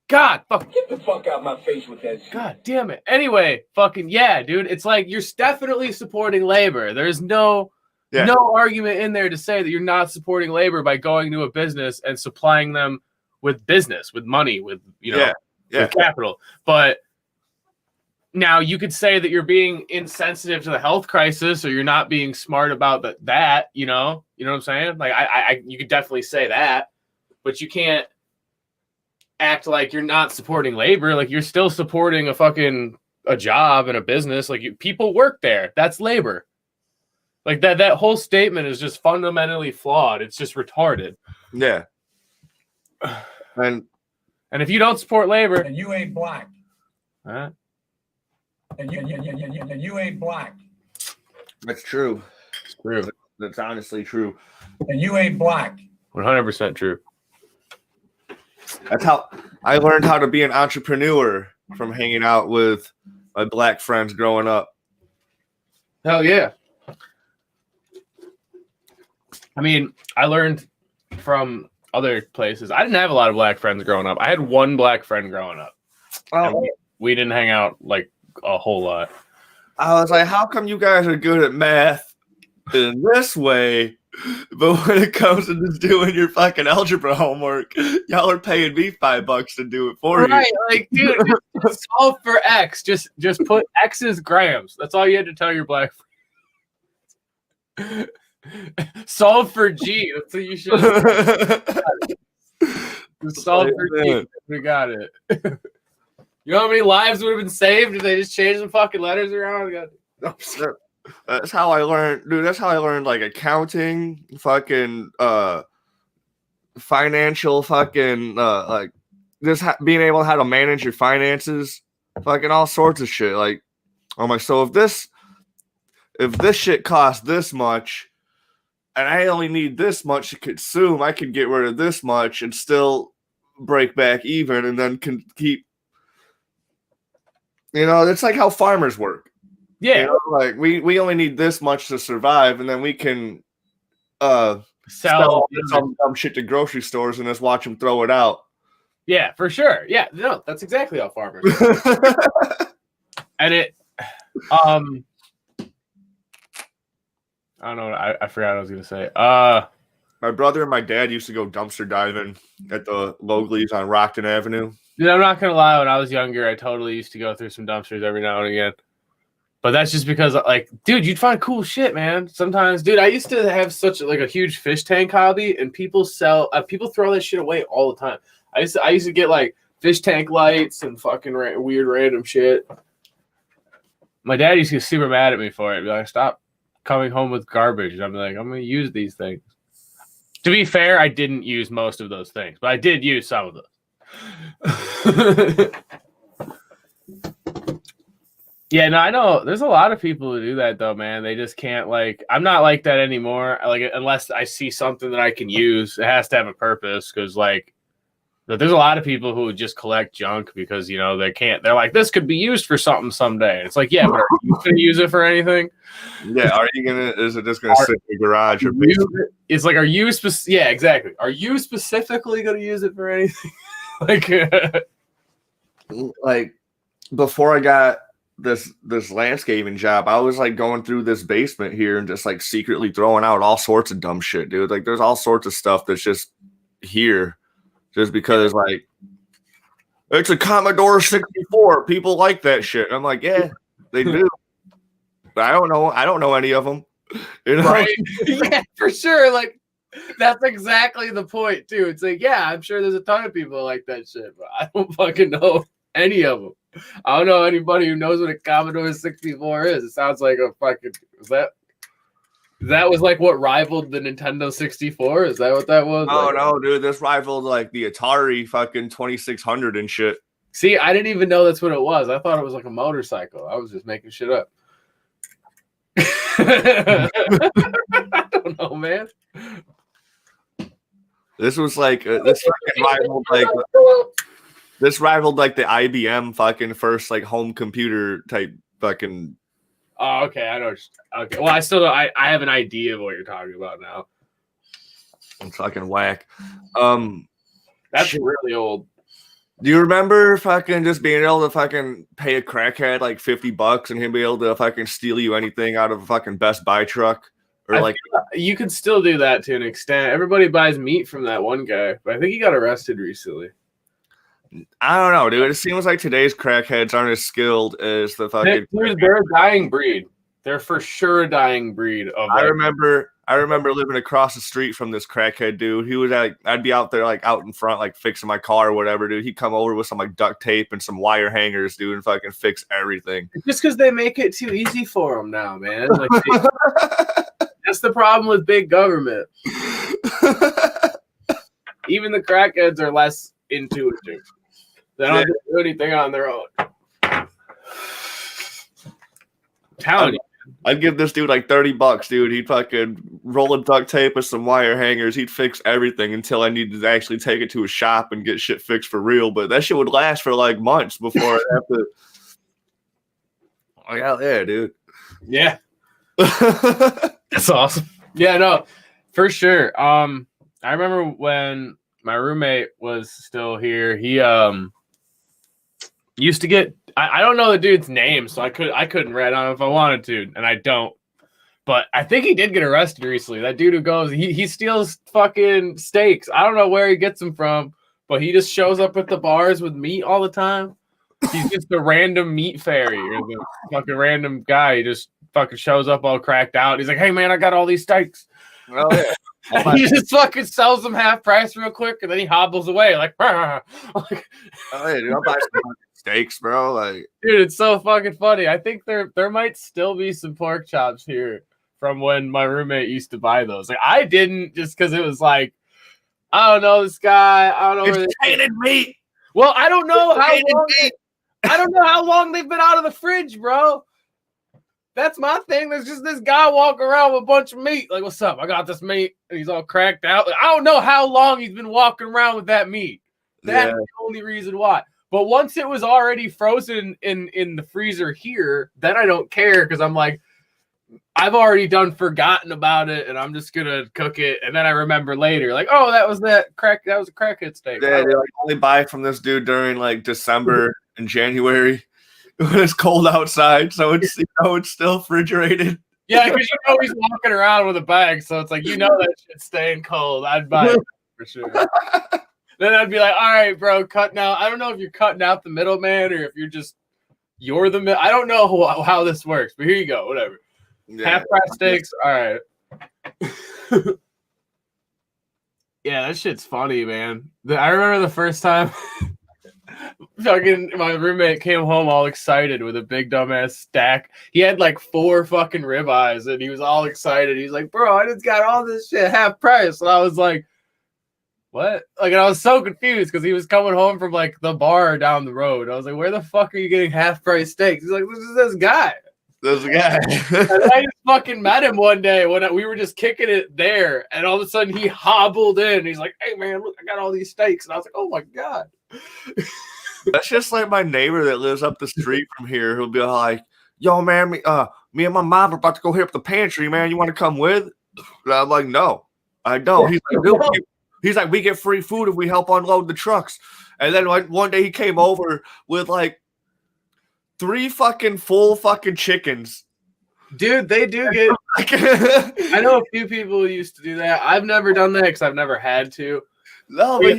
God, fuck. Get the fuck out my face with that shit. God damn it. Anyway, fucking yeah, dude. It's like you're definitely supporting labor. There's no argument in there to say that you're not supporting labor by going to a business and supplying them with business, with money, with with capital. But now you could say that you're being insensitive to the health crisis, or you're not being smart about that. You know what I'm saying? Like you could definitely say that, but you can't act like you're not supporting labor. Like you're still supporting a job and a business. Like people work there. That's labor. Like that whole statement is just fundamentally flawed. It's just retarded. Yeah. And if you don't support labor, and you ain't black. Huh? And you ain't black. that's true. It's true. That's honestly true. And you ain't black. 100% true. That's how I learned how to be an entrepreneur, from hanging out with my black friends growing up. Hell yeah. I mean, I learned from other places. I didn't have a lot of black friends growing up. I had one black friend growing up. Oh. We didn't hang out like a whole lot. I was like, how come you guys are good at math in this way, but when it comes to just doing your fucking algebra homework, y'all are paying me $5 to do it for you? Right, like, dude, just solve for X. Just put X is grams. That's all you had to tell your black friend. Solve for G. That's what you should. Installed 13. We got it. You know how many lives would have been saved if they just changed the fucking letters around? That's how I learned, dude. That's how I learned like accounting, fucking financial, fucking like just being able how to manage your finances, fucking all sorts of shit. Like, I'm like, so if this shit costs this much, and I only need this much to consume, I could get rid of this much and still break back even, and then can keep. You know, it's like how farmers work. Yeah, you know, like we only need this much to survive, and then we can sell some dumb shit to grocery stores and just watch them throw it out. Yeah, for sure. Yeah, no, that's exactly how farmers work. And it, I don't know. I forgot what I was gonna say. My brother and my dad used to go dumpster diving at the Logleys on Rockton Avenue. Dude, I'm not gonna lie. When I was younger, I totally used to go through some dumpsters every now and again. But that's just because, like, dude, you'd find cool shit, man. Sometimes, dude, I used to have such like a huge fish tank hobby, and people throw that shit away all the time. I used to get like fish tank lights and fucking weird random shit. My dad used to get super mad at me for it. He'd be like, "Stop coming home with garbage." And I'm like, "I'm gonna use these things." To be fair, I didn't use most of those things, but I did use some of them. Yeah, no, I know there's a lot of people who do that though, man. They just can't, like, I'm not like that anymore. Like, unless I see something that I can use, it has to have a purpose. Because like, there's a lot of people who just collect junk because, you know, they're like, this could be used for something someday. It's like, yeah, but are you gonna use it for anything? Yeah, is it just gonna sit in the garage or it's like, yeah, exactly. Are you specifically gonna use it for anything? like before I got this landscaping job, I was like going through this basement here and just like secretly throwing out all sorts of dumb shit, dude. Like there's all sorts of stuff that's just here just because like it's a Commodore 64. People like that shit. And I'm like, yeah, they do. But I don't know any of them. You know? Right? Yeah, for sure. Like that's exactly the point too. It's like, yeah, I'm sure there's a ton of people like that shit, but I don't fucking know any of them. I don't know anybody who knows what a Commodore 64 is. It sounds like a fucking that was like what rivaled the Nintendo 64? Is that what that was? Oh no, dude, this rivaled like the Atari fucking 2600 and shit. See, I didn't even know that's what it was. I thought it was like a motorcycle. I was just making shit up. I don't know, man. This was like this rivaled like the IBM fucking first like home computer type fucking. Oh, okay. I know. Okay. Well, I still don't. I have an idea of what you're talking about now. I'm fucking whack. That's really old. Do you remember fucking just being able to fucking pay a crackhead like $50 and him be able to fucking steal you anything out of a fucking Best Buy truck? Or like you can still do that to an extent. Everybody buys meat from that one guy, but I think he got arrested recently. I don't know, dude. It seems like today's crackheads aren't as skilled as the fucking. They're a dying breed. They're for sure a dying breed. I remember living across the street from this crackhead dude. He was like, I'd be out there like out in front, like fixing my car or whatever, dude. He'd come over with some like duct tape and some wire hangers, dude, and fucking fix everything. Just because they make it too easy for them now, man. Like that's the problem with big government. Even the crackheads are less intuitive. They don't have to do anything on their own. I'm telling you. I'd give this dude like $30, dude. He'd fucking roll a duct tape with some wire hangers. He'd fix everything until I needed to actually take it to a shop and get shit fixed for real. But that shit would last for like months before I'd have to. Like, hell yeah, dude. Yeah. That's awesome. Yeah, no, for sure. I remember when my roommate was still here, he used to get I don't know the dude's name, so I couldn't read on him if I wanted to, and I don't. But I think he did get arrested recently. That dude who goes, he steals fucking steaks. I don't know where he gets them from, but he just shows up at the bars with meat all the time. He's just a random meat fairy or the fucking random guy. He just fucking shows up all cracked out. He's like, hey man, I got all these steaks. Oh yeah. And he just fucking sells them half price real quick, and then he hobbles away like, oh, yeah, dude, I'll buy some fucking steaks, bro. Like, dude, it's so fucking funny. I think there might still be some pork chops here from when my roommate used to buy those. Like, I didn't, just because it was like, I don't know this guy. I don't know. it's tainted meat. Well, I don't know how Tainted long. meat. I don't know how long they've been out of the fridge, bro. That's my thing. There's just this guy walking around with a bunch of meat. Like, what's up? I got this meat. And he's all cracked out. Like, I don't know how long he's been walking around with that meat. That's the only reason why. But once it was already frozen in the freezer here, then I don't care, because I'm like, I've already forgotten about it, and I'm just gonna cook it. And then I remember later, like, oh, that was a crackhead steak. Yeah, they only buy from this dude during like December and January when it's cold outside, so it's it's still refrigerated. Yeah, because he's walking around with a bag, so it's like that shit's staying cold. I'd buy it for sure. Then I'd be like, all right, bro, cutting out. I don't know if you're cutting out the middleman or if you're the middle. I don't know how this works, but here you go, whatever. Yeah. Half price steaks, all right. Yeah, that shit's funny, man. I remember the first time fucking my roommate came home all excited with a big dumbass stack. He had like 4 fucking ribeyes, and he was all excited. He's like, bro, I just got all this shit half price. And I was like, what? Like, and I was so confused because he was coming home from like the bar down the road. I was like, where the fuck are you getting half price steaks? He's like, this is this guy. There's a guy. And I just fucking met him one day when we were just kicking it there, and all of a sudden he hobbled in. He's like, hey man, look, I got all these steaks. And I was like, oh my God. That's just like my neighbor that lives up the street from here. He'll be like, yo man, me and my mom are about to go hit up the pantry, man. You want to come with? And I'm like, no, I don't. He's like, we get free food if we help unload the trucks. And then one day he came over with like 3 fucking full fucking chickens. Dude, they do get. I know a few people who used to do that. I've never done that because I've never had to. No, but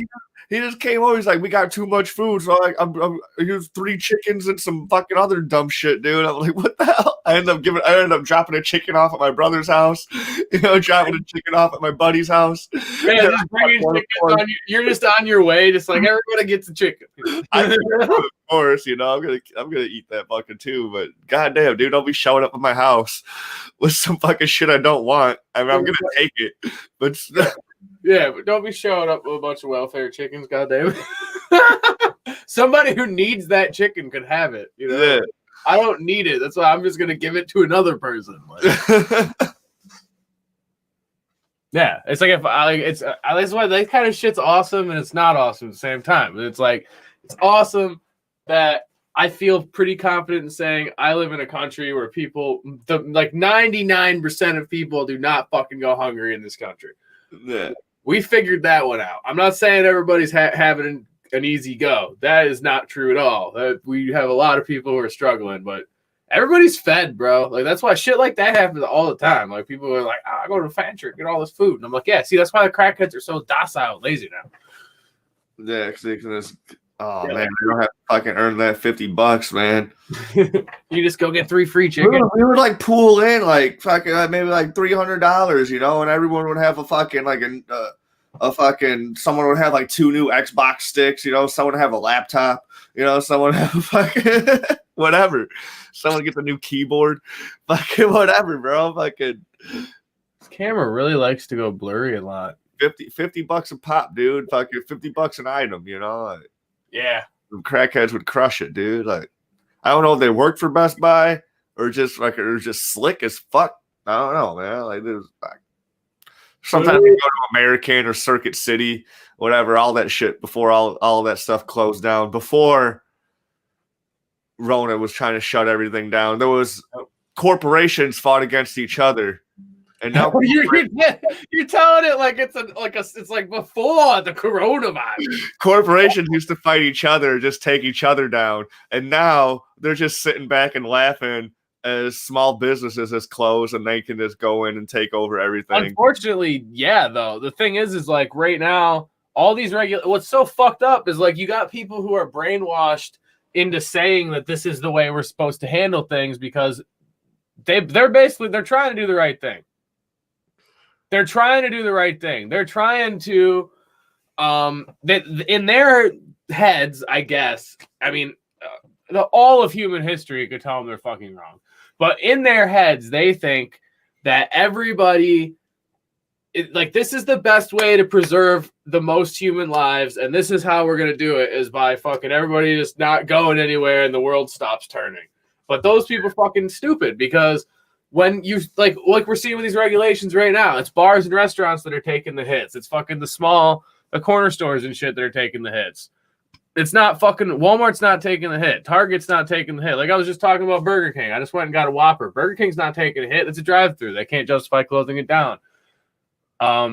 he just came over. He's like, we got too much food. So I'm here's 3 chickens and some fucking other dumb shit, dude. I'm like, what the hell? I ended up dropping a chicken off at my brother's house. Dropping a chicken off at my buddy's house. Yeah, just bringing chickens on you. You're just on your way, just like everybody gets a chicken. Of course, I'm gonna eat that fucking too. But goddamn, dude, don't be showing up at my house with some fucking shit I don't want. I mean, I'm gonna take it, but. Yeah, but don't be showing up with a bunch of welfare chickens, goddamn it. Somebody who needs that chicken could have it. Yeah. I don't need it. That's why I'm just gonna give it to another person. Yeah, it's like that's why that kind of shit's awesome and it's not awesome at the same time. It's like it's awesome that I feel pretty confident in saying I live in a country where people, like 99% of people, do not fucking go hungry in this country. Yeah. We figured that one out. I'm not saying everybody's having an easy go. That is not true at all. We have a lot of people who are struggling, but everybody's fed, bro. Like, that's why shit like that happens all the time. Like, people are like, I go to the pantry and get all this food. And I'm like, yeah, see, that's why the crackheads are so docile and lazy now. Yeah, because man, they don't have to fucking earn that $50, man. You just go get 3 free chicken. We would like pool in like fucking maybe like $300, and everyone would have a fucking like a fucking someone would have like 2 new Xbox sticks, someone would have a laptop, someone would have a fucking whatever. Someone would get the new keyboard, fucking whatever, bro. Fucking this camera really likes to go blurry a lot. $50 a pop, dude. Fucking $50 an item, Like, yeah. The crackheads would crush it, dude. Like, I don't know if they worked for Best Buy or just like it was just slick as fuck. I don't know, man. Like, there's like sometimes you go to American or Circuit City, whatever, all that shit before all that stuff closed down. Before Rona was trying to shut everything down, there was corporations fought against each other. And now you're telling it like it's like before the coronavirus. Corporations used to fight each other, just take each other down, and now they're just sitting back and laughing as small businesses has closed and they can just go in and take over everything. Unfortunately, yeah. Though the thing is like right now, all these what's so fucked up is like you got people who are brainwashed into saying that this is the way we're supposed to handle things because they're trying to do the right thing. they're trying to do the right thing. They're trying to, in their heads, I guess. I mean, all of human history could tell them they're fucking wrong. But in their heads, they think that everybody, this is the best way to preserve the most human lives, and this is how we're gonna do it, is by fucking everybody just not going anywhere and the world stops turning. But those people fucking stupid, because when you like we're seeing with these regulations right now, it's bars and restaurants that are taking the hits. It's fucking the corner stores and shit that are taking the hits. It's not fucking Walmart's not taking the hit. Target's not taking the hit. Like I was just talking about Burger King. I just went and got a Whopper. Burger King's not taking a hit. It's a drive-through. They can't justify closing it down.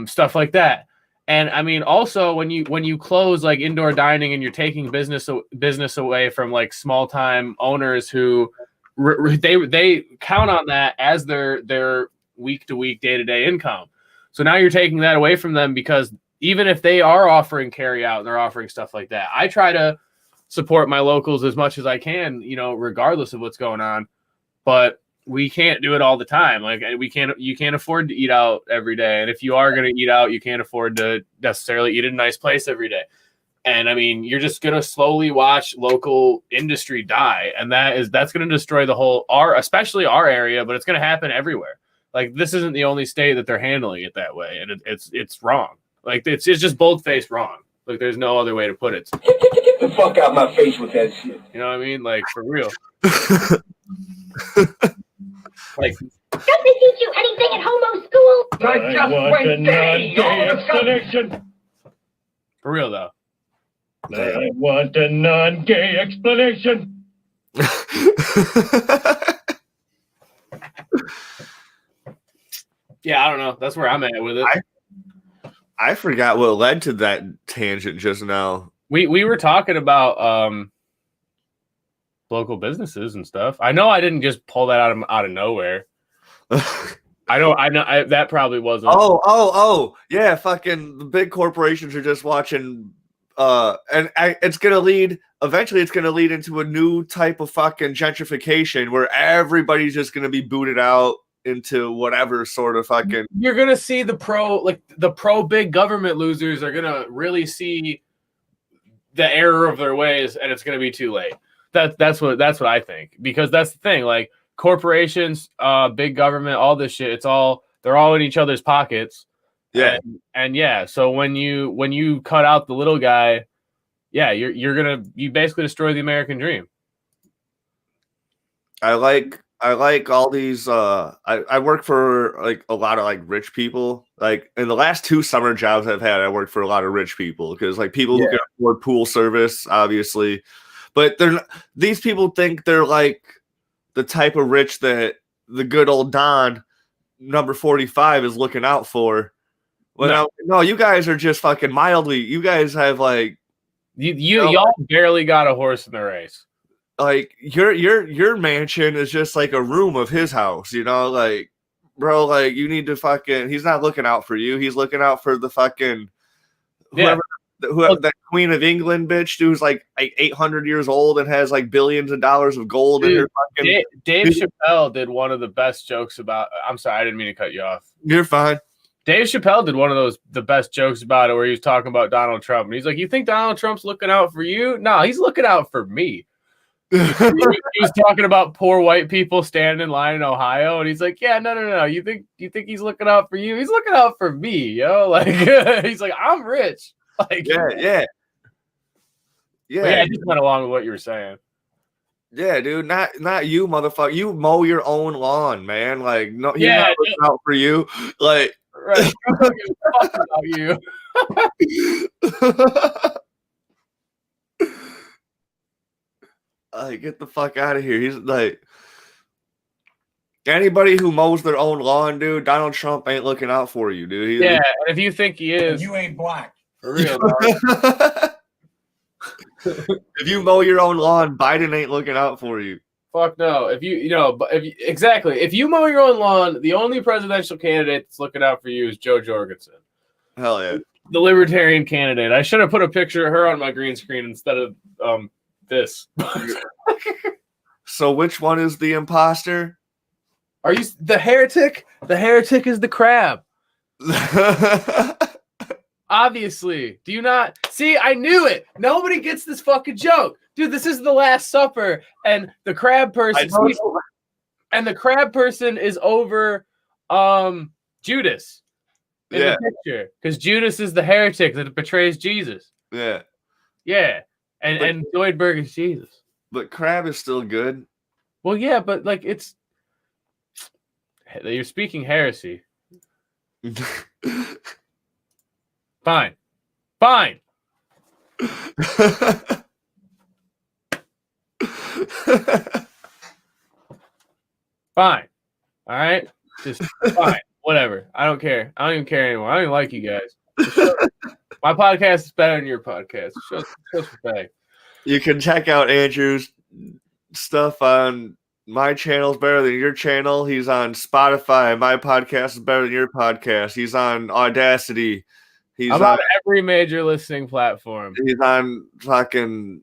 Stuff like that. And I mean, also when you close like indoor dining and you're taking business away from like small time owners who they count on that as their week to week, day to day income. So now you're taking that away from them, because even if they are offering carry out and they're offering stuff like that, I try to support my locals as much as I can, regardless of what's going on. But we can't do it all the time. Like you can't afford to eat out every day. And if you are going to eat out, you can't afford to necessarily eat at a nice place every day. And I mean, you're just going to slowly watch local industry die. And that's going to destroy especially our area, but it's going to happen everywhere. Like this isn't the only state that they're handling it that way. And it's wrong. Like it's just bold-faced wrong. Like there's no other way to put it. Get the fuck out my face with that shit. You know what I mean? Like for real. Like, does they teach you anything at homo school? I just went gay. Explanation. For real though. I want a non-gay explanation. Yeah, I don't know. That's where I'm at with it. I forgot what led to that tangent just now. We were talking about local businesses and stuff. I know I didn't just pull that out of nowhere. I know that probably wasn't. Oh, yeah. Fucking the big corporations are just watching, it's gonna lead. Eventually, it's gonna lead into a new type of fucking gentrification where everybody's just gonna be booted out into whatever sort of fucking. You're gonna see the pro big government losers are gonna really see the error of their ways, and it's gonna be too late. That's what I think, because that's the thing. Like corporations, big government, all this shit. They're all in each other's pockets. Yeah, and yeah. So when you cut out the little guy, yeah, you basically destroy the American dream. I like all these. I work for like a lot of like rich people. Like in the last 2 summer jobs I've had, I worked for a lot of rich people, because like people who can afford pool service, obviously, but these people think they're like the type of rich that the good old Don number 45 is looking out for. Well, no, you guys are just fucking mildly. You guys have like y'all barely got a horse in the race. Like your mansion is just like a room of his house, like, bro, like you need to fucking, he's not looking out for you. He's looking out for the fucking whoever that Queen of England bitch who's like 800 years old and has like billions of dollars of gold in her fucking. Dave Chappelle did one of the best jokes about. I'm sorry, I didn't mean to cut you off. You're fine. Dave Chappelle did one of the best jokes about it, where he was talking about Donald Trump, and he's like, "You think Donald Trump's looking out for you? No, he's looking out for me." he was talking about poor white people standing in line in Ohio, and he's like, "Yeah, no. You think he's looking out for you? He's looking out for me, yo." Like he's like, "I'm rich." Like yeah. I just went along with what you were saying. Yeah, dude, not you, motherfucker. You mow your own lawn, man. Like, no, he's not looking out for you. Like, right? I'm not giving a fuck about you. Get the fuck out of here. He's like, anybody who mows their own lawn, dude, Donald Trump ain't looking out for you, dude. And if you think he is, you ain't black. For real. If you mow your own lawn, Biden ain't looking out for you. Fuck no. If you mow your own lawn, the only presidential candidate that's looking out for you is Joe Jorgensen. Hell yeah. The libertarian candidate. I should have put a picture of her on my green screen instead of this. So which one is the imposter? Are you the heretic? The heretic is the crab. Obviously. Do you not see? I knew it. Nobody gets this fucking joke. Dude, this is the Last Supper, and the crab person is over Judas in the picture. Because Judas is the heretic that betrays Jesus. Yeah. Yeah. And Zoidberg is Jesus. But crab is still good. Well, yeah, but like you're speaking heresy. Fine. Fine. Fine. All right? Just fine. Whatever. I don't care. I don't even care anymore. I don't even like you guys. My podcast is better than your podcast. Show respect. You can check out Andrew's stuff on my channel's better than your channel. He's on Spotify. My podcast is better than your podcast. He's on Audacity. He's on every major listening platform. He's on fucking.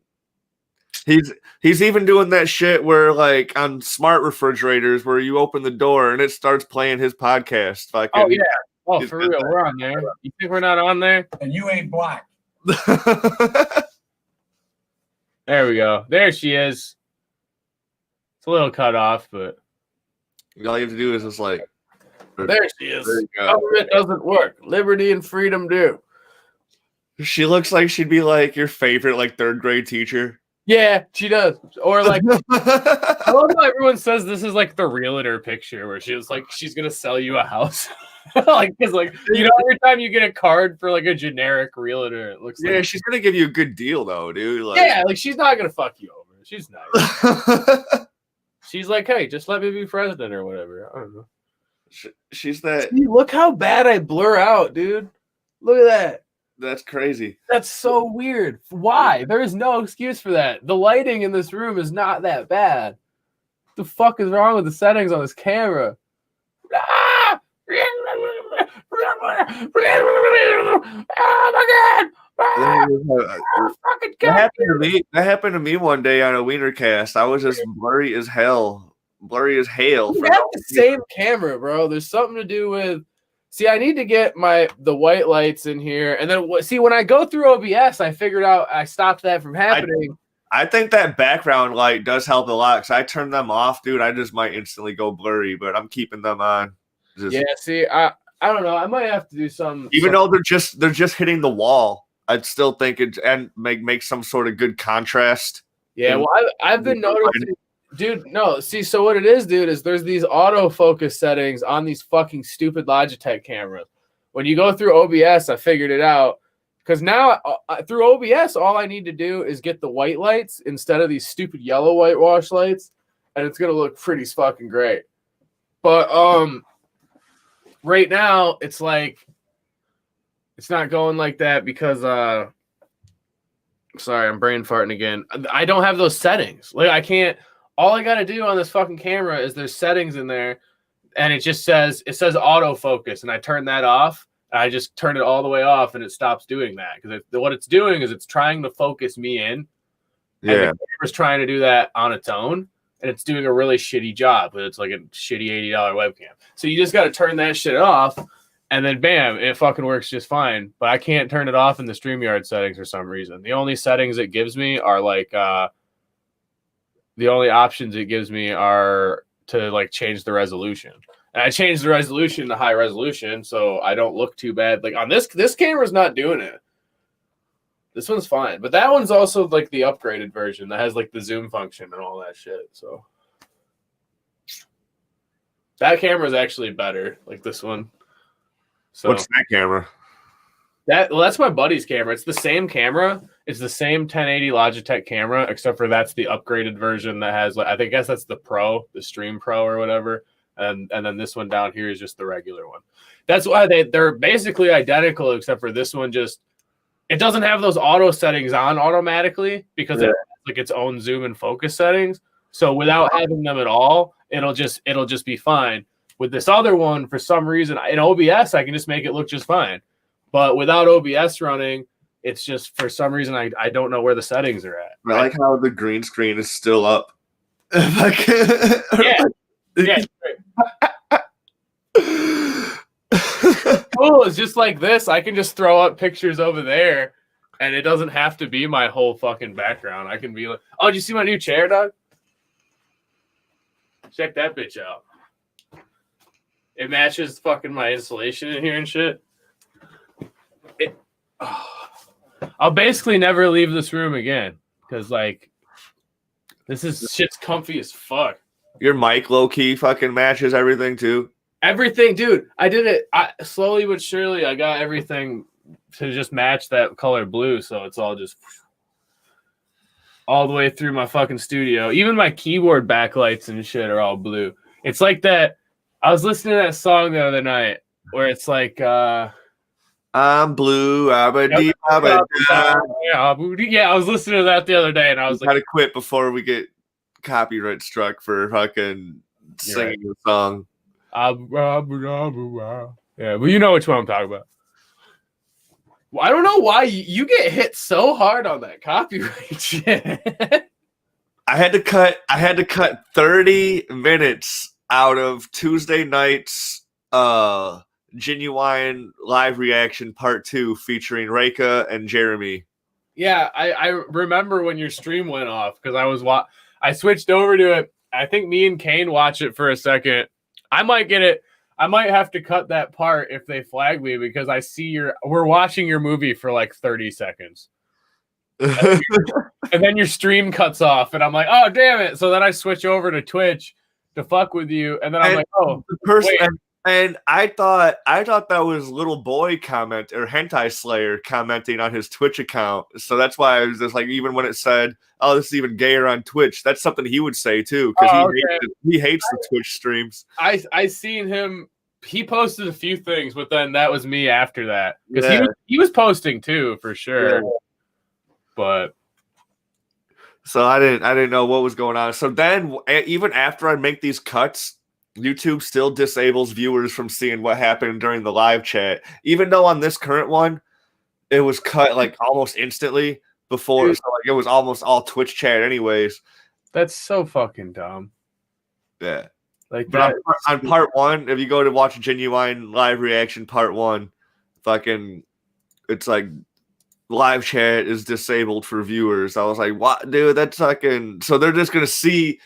He's even doing that shit where like on smart refrigerators where you open the door and it starts playing his podcast. Fucking, oh yeah. Oh, for real, we're on there. You think we're not on there? And you ain't black. There we go. There she is. It's a little cut off, but all you have to do is just like. There she is. Government doesn't work. Liberty and freedom do. She looks like she'd be like your favorite like third grade teacher. Yeah, she does. Or like, I love how everyone says this is like the realtor picture where she was like, she's gonna sell you a house. Like, because like you know, every time you get a card for like a generic realtor, it looks like she's gonna give you a good deal though, dude. Like, yeah, like she's not gonna fuck you over. She's nice. She's like, hey, just let me be president or whatever. I don't know. She's that. See, look how bad I blur out, dude. Look at that. That's crazy. That's so weird. Why? There is no excuse for that. The lighting in this room is not that bad. What the fuck is wrong with the settings on this camera? Ah! Oh my god! That happened to me one day on a WeinerCast. I was just blurry as hell. Blurry as hail. We have the same camera, bro. There's something to do with. See, I need to get the white lights in here, and then see when I go through OBS, I figured out I stopped that from happening. I think that background light does help a lot because I turn them off, dude. I just might instantly go blurry, but I'm keeping them on. Yeah, see, I don't know. I might have to do some. Even though they're just hitting the wall, I'd still think it and make some sort of good contrast. Yeah, well, I've been noticing. Dude, no. See, so what it is, dude, is there's these autofocus settings on these fucking stupid Logitech cameras. When you go through OBS, I figured it out. Because now, through OBS, all I need to do is get the white lights instead of these stupid yellow whitewash lights, and it's going to look pretty fucking great. But right now, it's like, it's not going like that because, sorry, I'm brain farting again. I don't have those settings. Like, I can't. All I got to do on this fucking camera is there's settings in there, and it says autofocus, and I turn that off. And I just turn it all the way off, and it stops doing that because what it's doing is it's trying to focus me in. Yeah, and the camera's trying to do that on its own, and it's doing a really shitty job. But it's like a shitty $80 webcam. So you just got to turn that shit off, and then bam, it fucking works just fine. But I can't turn it off in the StreamYard settings for some reason. The only settings it gives me are like. The only options it gives me are to like change the resolution. And I changed the resolution to high resolution so I don't look too bad. Like on this camera's not doing it. This one's fine. But that one's also like the upgraded version that has like the zoom function and all that shit. So that camera is actually better, like this one. So what's that camera? That's my buddy's camera. It's the same camera. It's the same 1080 Logitech camera, except for that's the upgraded version that has, I guess that's the Pro, the Stream Pro or whatever. And then this one down here is just the regular one. That's why they're basically identical, except for this one it doesn't have those auto settings on automatically because it has like its own zoom and focus settings. So without having them at all, it'll just be fine. With this other one, for some reason, in OBS, I can just make it look just fine. But without OBS running, it's just for some reason I don't know where the settings are at. I like how the green screen is still up. Yeah. Cool. It's just like this. I can just throw up pictures over there, and it doesn't have to be my whole fucking background. I can be like, oh, did you see my new chair, dog? Check that bitch out. It matches fucking my installation in here and shit. I'll basically never leave this room again because, like, this is shit's comfy as fuck. Your mic low key fucking matches everything too. Everything, dude. I did it slowly but surely. I got everything to just match that color blue, so it's all just all the way through my fucking studio. Even my keyboard backlights and shit are all blue. It's like that. I was listening to that song the other night where it's like, I'm blue. yeah, I was listening to that the other day, and I was like, gotta quit before we get copyright struck for fucking singing the song. Yeah, but you know which one I'm talking about. Well, I don't know why you get hit so hard on that copyright shit. I had to cut 30 minutes out of Tuesday night's Genuine live reaction part 2 featuring Reika and Jeremy. Yeah, I remember when your stream went off because I switched over to it. I think me and Kane watch it for a second. I might get it. I might have to cut that part if they flag me because I see we're watching your movie for like 30 seconds. And then your stream cuts off and I'm like, oh damn it. So then I switch over to Twitch to fuck with you. And then I'm like, oh, the person and I thought that was Little Boy comment or Hentai Slayer commenting on his Twitch account. So that's why I was just like, even when it said, oh, this is even gayer on Twitch, that's something he would say too, because he hates the Twitch streams. I seen him. He posted a few things, but then that was me after that because he was posting too for sure. Yeah. But so I didn't know what was going on. So then even after I make these cuts, YouTube still disables viewers from seeing what happened during the live chat, even though on this current one it was cut like almost instantly before. So like it was almost all Twitch chat anyways. That's so fucking dumb. Yeah. Like that on part 1, if you go to watch Genuine live reaction part 1, fucking it's like live chat is disabled for viewers. I was like, what, dude? That's fucking. So they're just gonna see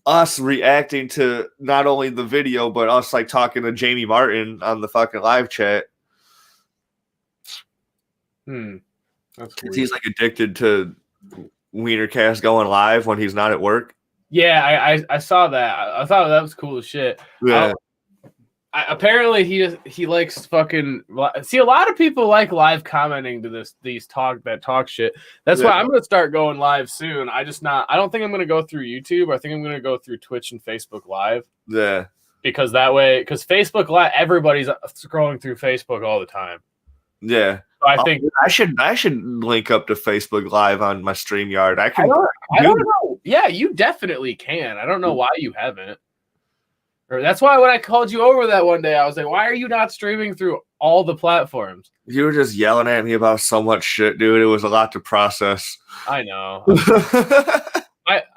us reacting to not only the video but us like talking to Jamie Martin on the fucking live chat. That's weird. He's like addicted to WeinerCast going live when he's not at work. Yeah, I saw that. I thought that was cool as shit. Yeah. Apparently he likes fucking. See, a lot of people like live commenting to these talk shit. That's why I'm gonna start going live soon. I don't think I'm gonna go through YouTube. I think I'm gonna go through Twitch and Facebook Live. Yeah. Because Facebook Live, everybody's scrolling through Facebook all the time. Yeah. So I think I should link up to Facebook Live on my StreamYard. I don't know. Yeah, you definitely can. I don't know why you haven't. Or that's why when I called you over that one day, I was like, why are you not streaming through all the platforms? You were just yelling at me about so much shit, dude. It was a lot to process. I know.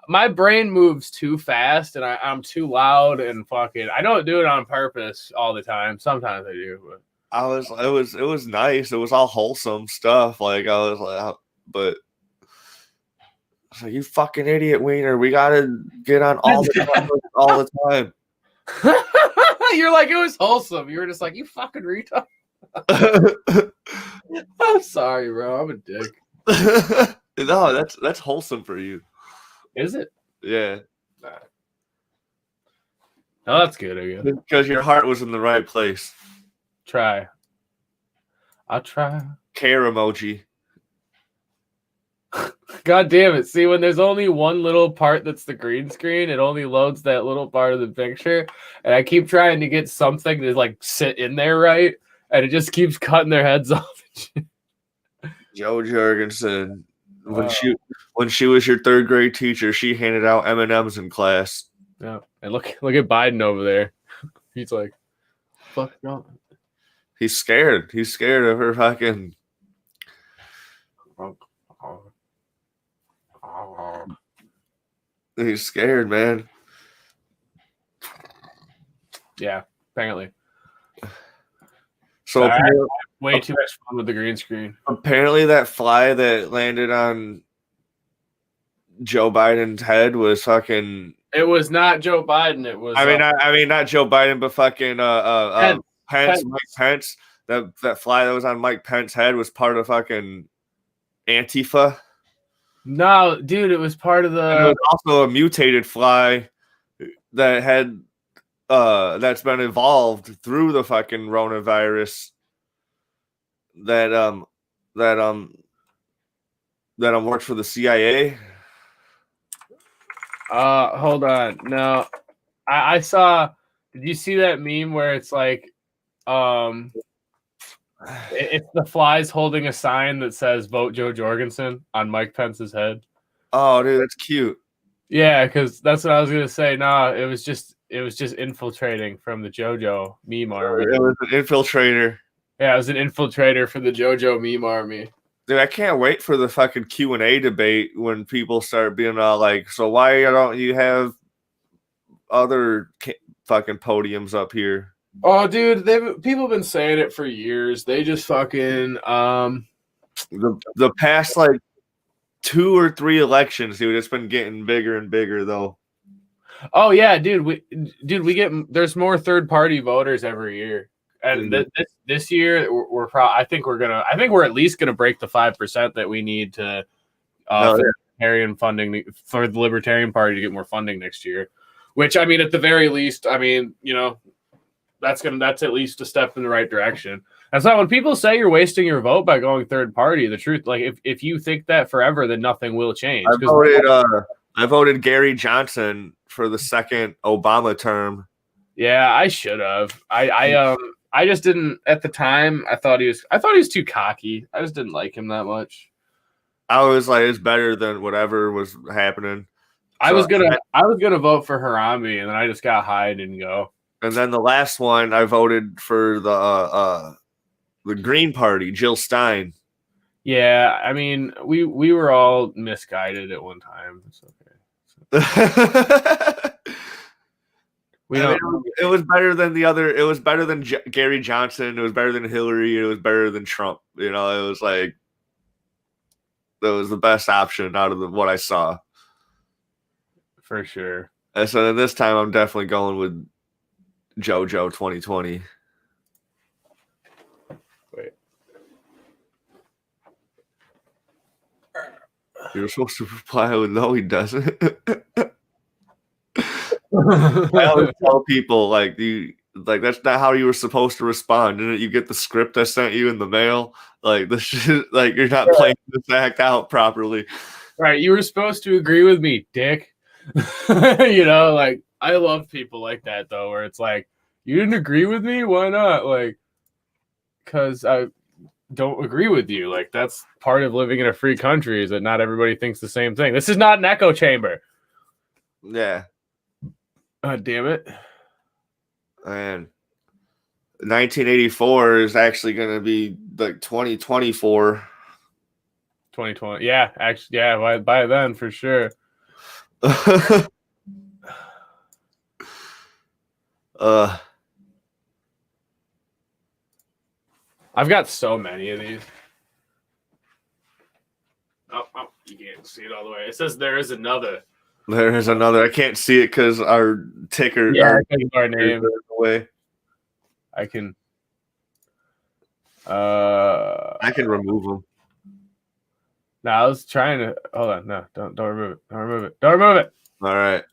My brain moves too fast and I'm too loud and fucking. I don't do it on purpose all the time. Sometimes I do, but it was nice. It was all wholesome stuff. Like I was like, but I was like, you fucking idiot, Weiner. We gotta get on all the time. You're like, it was wholesome. You were just like, you fucking retard. I'm sorry, bro. I'm a dick. No, that's wholesome for you. Is it? Yeah. Nah. Oh, that's good, I guess. Because your heart was in the right place. I'll try. Care emoji. God damn it. See, when there's only one little part that's the green screen, it only loads that little part of the picture. And I keep trying to get something to like sit in there right. And it just keeps cutting their heads off. Joe Jorgensen. When she was your 3rd grade teacher, she handed out M&Ms in class. Yeah. And look at Biden over there. He's like, fuck no. He's scared. He's scared of her fucking. He's scared, man. Yeah, apparently. So way too much fun with the green screen. Apparently, that fly that landed on Joe Biden's head was fucking. It was not Joe Biden. It was. I mean, not Joe Biden, but fucking Pence. Mike Pence. That fly that was on Mike Pence's head was part of fucking Antifa. No, dude, it was part of the. And it was also a mutated fly that had that's been evolved through the fucking coronavirus. That works for the CIA. Hold on. No, I saw. Did you see that meme where it's like, it's the flies holding a sign that says "Vote Joe Jorgensen" on Mike Pence's head? Oh, dude, that's cute. Yeah, because that's what I was gonna say. No, it was just infiltrating from the JoJo meme army. It was an infiltrator. Yeah, it was an infiltrator for the JoJo meme army. Dude, I can't wait for the fucking Q&A debate when people start being all like, so why don't you have other fucking podiums up here? Oh, dude, people have been saying it for years. They just fucking the past like 2 or 3 elections, dude, it's been getting bigger and bigger though. Oh yeah, dude, we get there's more third-party voters every year. And this year, I think we're at least gonna break the 5% that we need to libertarian funding for the Libertarian Party to get more funding next year. Which, I mean, at the very least, I mean, you know, that's at least a step in the right direction. That's why when people say you're wasting your vote by going third party, the truth, like if you think that forever, then nothing will change. I voted Gary Johnson for the second Obama term. Yeah, I should have. I just didn't at the time. I thought he was too cocky. I just didn't like him that much. I was like, it's better than whatever was happening. I was gonna vote for Harambe, and then I just got high and didn't go. And then the last one, I voted for the Green Party, Jill Stein. Yeah, I mean, we were all misguided at one time. It's okay. It was better than the other. It was better than Gary Johnson. It was better than Hillary. It was better than Trump. You know, it was like that was the best option out of what I saw. For sure. And so then this time, I'm definitely going with JoJo 2020. Wait. You're supposed to reply with no, he doesn't. I always tell people like that's not how you were supposed to respond. Didn't you get the script I sent you in the mail? Like this shit, like you're not playing this act out properly. Right, you were supposed to agree with me, dick. You know, like I love people like that though, where it's like, you didn't agree with me? Why not? Like, because I don't agree with you. Like, that's part of living in a free country, is that not everybody thinks the same thing. This is not an echo chamber. Yeah. Damn it. And 1984 is actually going to be like 2024. 2020. Yeah, actually, yeah, by then for sure. I've got so many of these. Oh, you can't see it all the way. It says there is another. There is another. I can't see it because our ticker. Yeah, our name. Away. I can. I can remove them. No, I was trying to. Hold on. No, don't remove it. Don't remove it. Don't remove it. All right.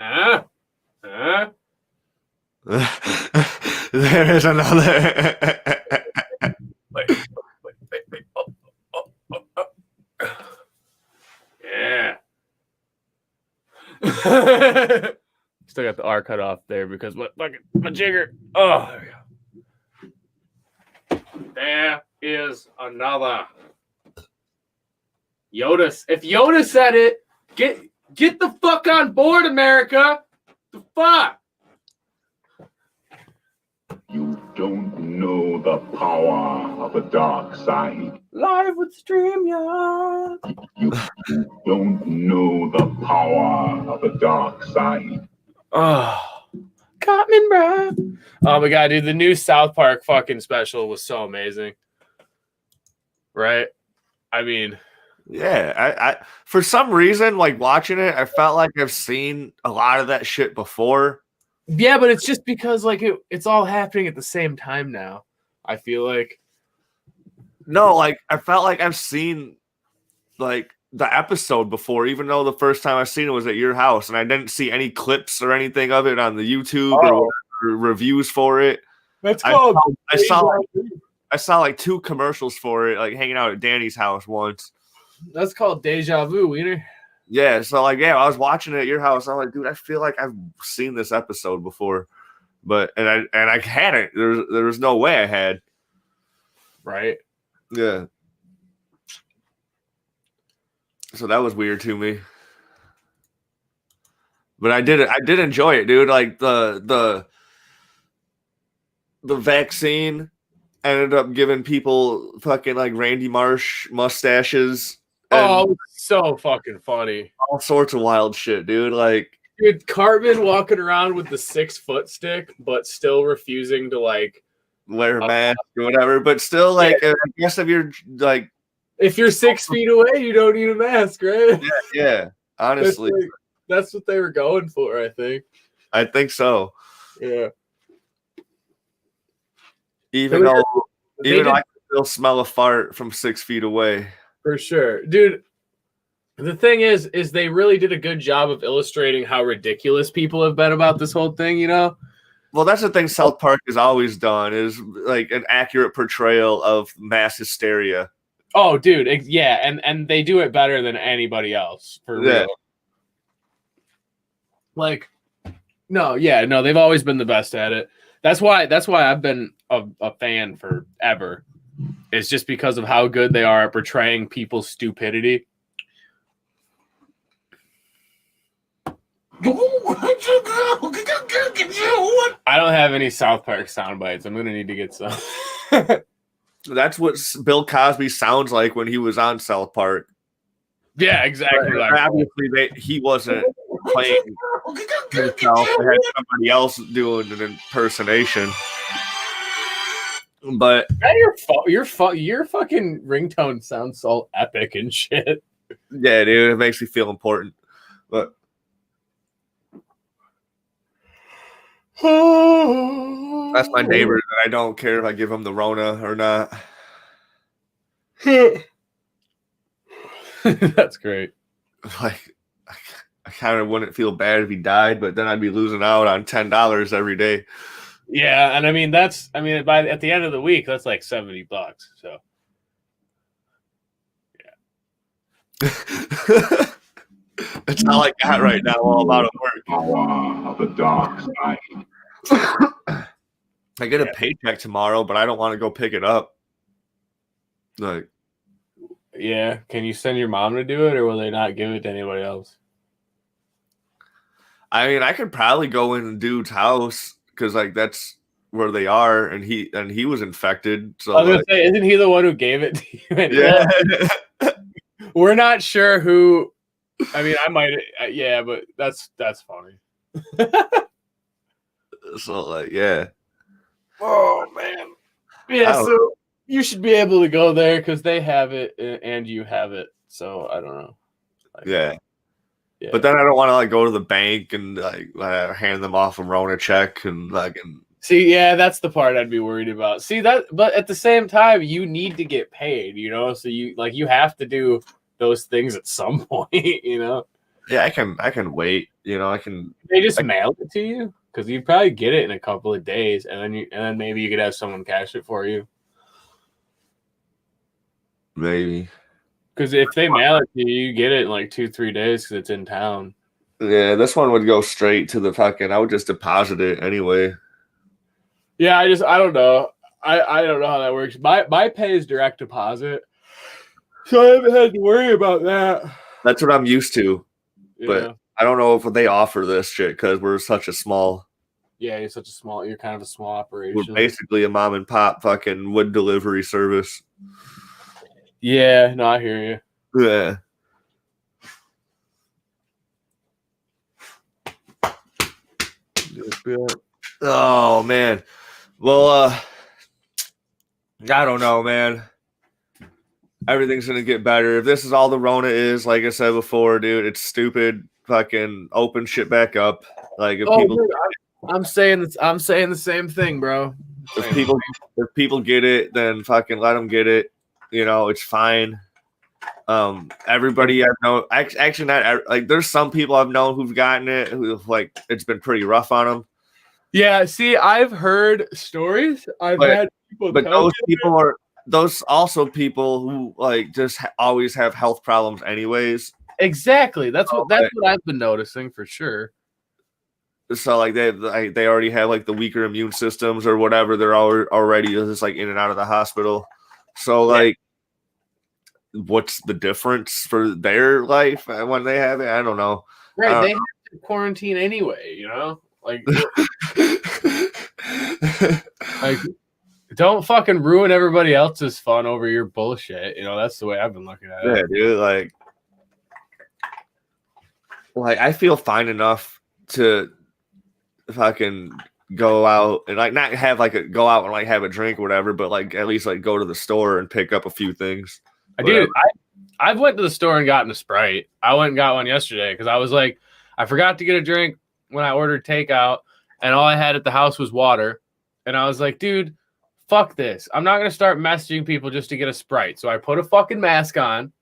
Huh? There is another. Wait. Oh. Yeah. Still got the R cut off there because my jigger. Oh, there we go. There is another. Yoda. If Yoda said it, get the fuck on board, America. The fuck. You don't know the power of the dark side. Live with StreamYard. You don't know the power of the dark side. Oh. Cartman, bro. Oh my god, dude, the new South Park fucking special was so amazing. Right? I mean, Yeah, I for some reason, like watching it, I felt like I've seen a lot of that shit before. yeah, but it's just because like it's all happening at the same time now. I feel like No, like I felt like I've seen like the episode before, even though the first time I seen it was at your house, and I didn't see any clips or anything of it on the YouTube or reviews for it. that's I called. I saw like 2 commercials for it, like hanging out at Danny's house once. That's called deja vu, Wiener. Yeah, so like I was watching it at your house. I'm like, dude, I feel like I've seen this episode before, but I hadn't. There was no way I had. Right. Yeah. So that was weird to me. But I did enjoy it, dude. Like the vaccine ended up giving people fucking like Randy Marsh mustaches and so fucking funny. all sorts of wild shit, dude. Like, Dude, Cartman walking around with the 6-foot stick, but still refusing to like wear a mask or whatever. But still, like, I guess if you're like, if you're 6 feet away, you don't need a mask, right? yeah, honestly, that's what they were going for, I think. I think so. Yeah. Even though I can still smell a fart from 6 feet away. For sure. Dude, the thing is they really did a good job of illustrating how ridiculous people have been about this whole thing, you know? Well, that's the thing South Park has always done, is like an accurate portrayal of mass hysteria. Oh, dude, yeah, and they do it better than anybody else, for real. Like, no, they've always been the best at it. That's why I've been a fan forever. It's just because of how good they are at portraying people's stupidity. I don't have any South Park sound bites. I'm gonna need to get some. That's what Bill Cosby sounds like when he was on South Park. Yeah, exactly. Like obviously, he wasn't playing himself. They had somebody else doing an impersonation. But your fucking ringtone sounds so epic and shit. Yeah, dude, it makes me feel important. But that's my neighbor that I don't care if I give him the Rona or not. That's great. Like, I kind of wouldn't feel bad if he died, but then I'd be losing out on $10 every day. Yeah, and at the end of the week, that's like $70. So, yeah. It's not like that right now. All about at work. Power of the dark side. I get a paycheck tomorrow, but I don't want to go pick it up. Like, yeah, can you send your mom to do it, or will they not give it to anybody else? I mean, I could probably go in dude's house because like that's where they are, and he was infected. So I was gonna say, isn't he the one who gave it to you? Yeah. We're not sure who. I mean, I might. Yeah, but that's funny. So like, yeah. Oh man. Yeah. So you should be able to go there because they have it and you have it. So I don't know. Like, yeah. But then I don't want to like go to the bank and like hand them off a Rona check and like. See, yeah, that's the part I'd be worried about. See that, but at the same time, you need to get paid, you know. So you have to do those things at some point, you know. Yeah, I can wait. You know, I can. They just mail it to you because you probably get it in a couple of days, and then maybe you could have someone cash it for you. Maybe. Because if they mail it to you, you get it in like 2-3 days because it's in town. Yeah, this one would go straight to the fucking. I would just deposit it anyway. Yeah, I don't know. I don't know how that works. My pay is direct deposit, so I haven't had to worry about that. That's what I'm used to, but Yeah. I don't know if they offer this shit because we're such a small. Yeah, you're kind of a small operation. We're basically a mom and pop fucking wood delivery service. Yeah, no, I hear you. Yeah. Oh man. Well, I don't know, man. Everything's gonna get better. If this is all the Rona is, like I said before, dude, it's stupid. Fucking open shit back up. Like if people, dude, I'm saying this. I'm saying the same thing, bro. if people get it, then fucking let them get it. You know, it's fine. Everybody I know, actually not like. There's some people I've known who've gotten it who like it's been pretty rough on them. Yeah, see, I've heard stories. I've had people but tell those me people are those also people who like just always have health problems anyways. exactly. That's what I've been noticing for sure. So like they already have like the weaker immune systems or whatever. They're already just like in and out of the hospital. So like, what's the difference for their life when they have it? I don't know. Right, they have to quarantine anyway. You know, like like. Don't fucking ruin everybody else's fun over your bullshit. You know, that's the way I've been looking at it. Yeah, dude. Like I feel fine enough to fucking go out and like not have like go out and like have a drink or whatever, but like at least like go to the store and pick up a few things. I've went to the store and gotten a Sprite. I went and got one yesterday because I was like, I forgot to get a drink when I ordered takeout, and all I had at the house was water. And I was like, dude, fuck this. I'm not going to start messaging people just to get a Sprite. So I put a fucking mask on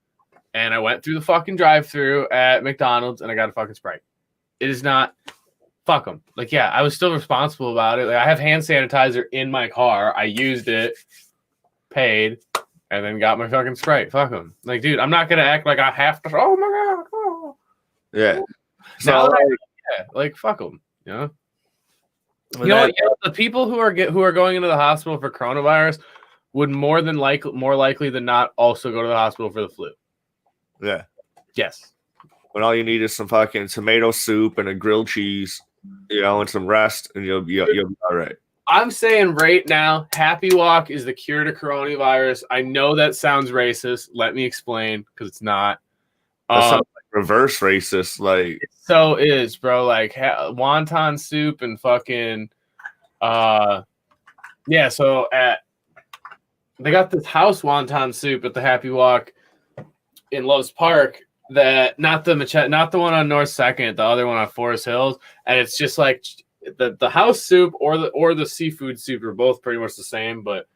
and I went through the fucking drive-thru at McDonald's and I got a fucking Sprite. It is not, fuck them. Like, yeah, I was still responsible about it. Like, I have hand sanitizer in my car. I used it, paid, and then got my fucking Sprite. Fuck them. Like, dude, I'm not going to act like I have to. Oh my God. Oh. Yeah. So, fuck them. You know? The people who are going into the hospital for coronavirus would more likely than not also go to the hospital for the flu. Yeah. Yes. When all you need is some fucking tomato soup and a grilled cheese, you know, and some rest, and you'll be all right. I'm saying right now, Happy Walk is the cure to coronavirus. I know that sounds racist. Let me explain, because it's not. That sounds like reverse racist. Like so is, bro. Like wonton soup and fucking yeah. So they got this house wonton soup at the Happy Walk in Lowe's Park. That not the one on North Second, the other one on Forest Hills, and it's just like the house soup or the seafood soup are both pretty much the same, but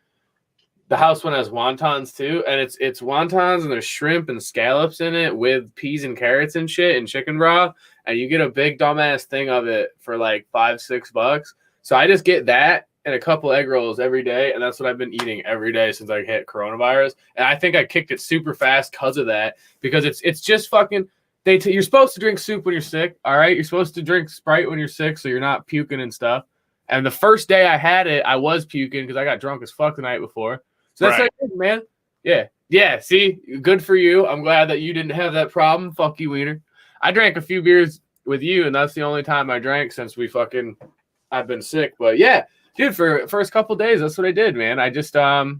the house one has wontons too, and it's wontons and there's shrimp and scallops in it with peas and carrots and shit and chicken broth, and you get a big dumbass thing of it for like $5-6. So I just get that and a couple egg rolls every day, and that's what I've been eating every day since I hit coronavirus. And I think I kicked it super fast because of that, because it's just fucking. You're supposed to drink soup when you're sick, all right? You're supposed to drink Sprite when you're sick so you're not puking and stuff. And the first day I had it, I was puking because I got drunk as fuck the night before. So that's right, man. Yeah. See, good for you. I'm glad that you didn't have that problem. Fuck you, Wiener. I drank a few beers with you, and that's the only time I drank since I've been sick. But yeah, dude, for first couple days, that's what I did, man. I just got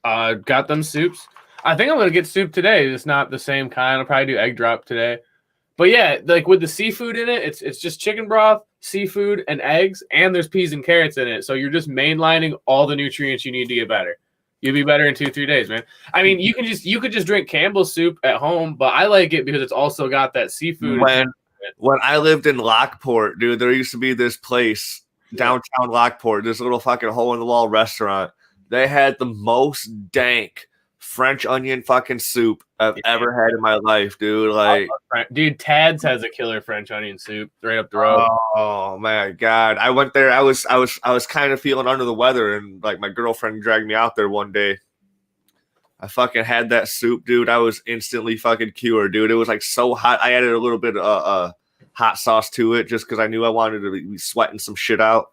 them soups. I think I'm gonna get soup today. It's not the same kind. I'll probably do egg drop today. But yeah, like with the seafood in it, it's just chicken broth, seafood, and eggs, and there's peas and carrots in it. So you're just mainlining all the nutrients you need to get better. You'll be better in 2-3 days, man. I mean, you could just drink Campbell's soup at home, but I like it because it's also got that seafood. When I lived in Lockport, dude, there used to be this place downtown Lockport, this little fucking hole in the wall restaurant. They had the most dank French onion fucking soup I've ever had in my life, dude. Like, dude, Tad's has a killer French onion soup right up the road. Oh my God. I went there. I was kind of feeling under the weather, and like my girlfriend dragged me out there one day. I fucking had that soup, dude. I was instantly fucking cured, dude. It was like so hot. I added a little bit of hot sauce to it just because I knew I wanted to be sweating some shit out.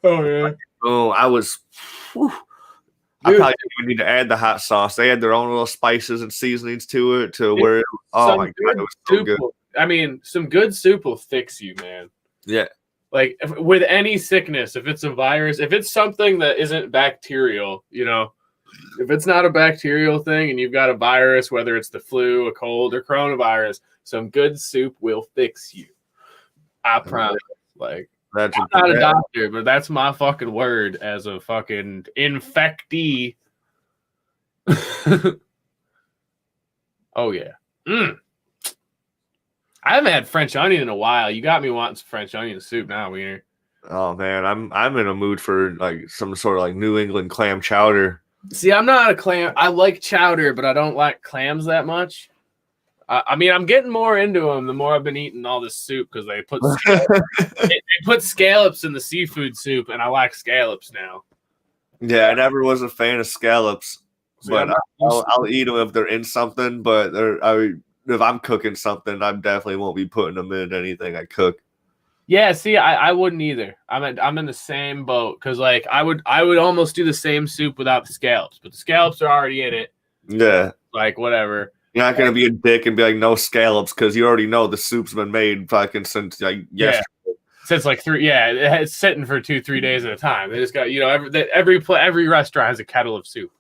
Oh yeah. Oh, I was. Whew. I probably didn't even need to add the hot sauce. They had their own little spices and seasonings to it where, oh my God, it was so good. I mean, some good soup will fix you, man. Yeah. Like with any sickness, if it's a virus, if it's something that isn't bacterial, you know, if it's not a bacterial thing and you've got a virus, whether it's the flu, a cold, or coronavirus, some good soup will fix you. I promise. Like, That's I'm not a doctor, but that's my fucking word as a fucking infectee. Oh yeah. I haven't had French onion in a while. You got me wanting some French onion soup now, Wiener. Oh man, I'm in a mood for like some sort of like New England clam chowder. See, I'm not a clam. I like chowder, but I don't like clams that much. I mean, I'm getting more into them the more I've been eating all this soup because they put scallops in the seafood soup, and I like scallops now. Yeah, I never was a fan of scallops, but I'll eat them if they're in something. But if I'm cooking something, I definitely won't be putting them in anything I cook. Yeah, see, I wouldn't either. I'm in the same boat because like I would almost do the same soup without the scallops, but the scallops are already in it. Yeah, like whatever. You're not gonna be a dick and be like no scallops because you already know the soup's been made fucking since like yesterday. Since like 3, it's sitting for 2-3 days at a time. They just got every restaurant has a kettle of soup.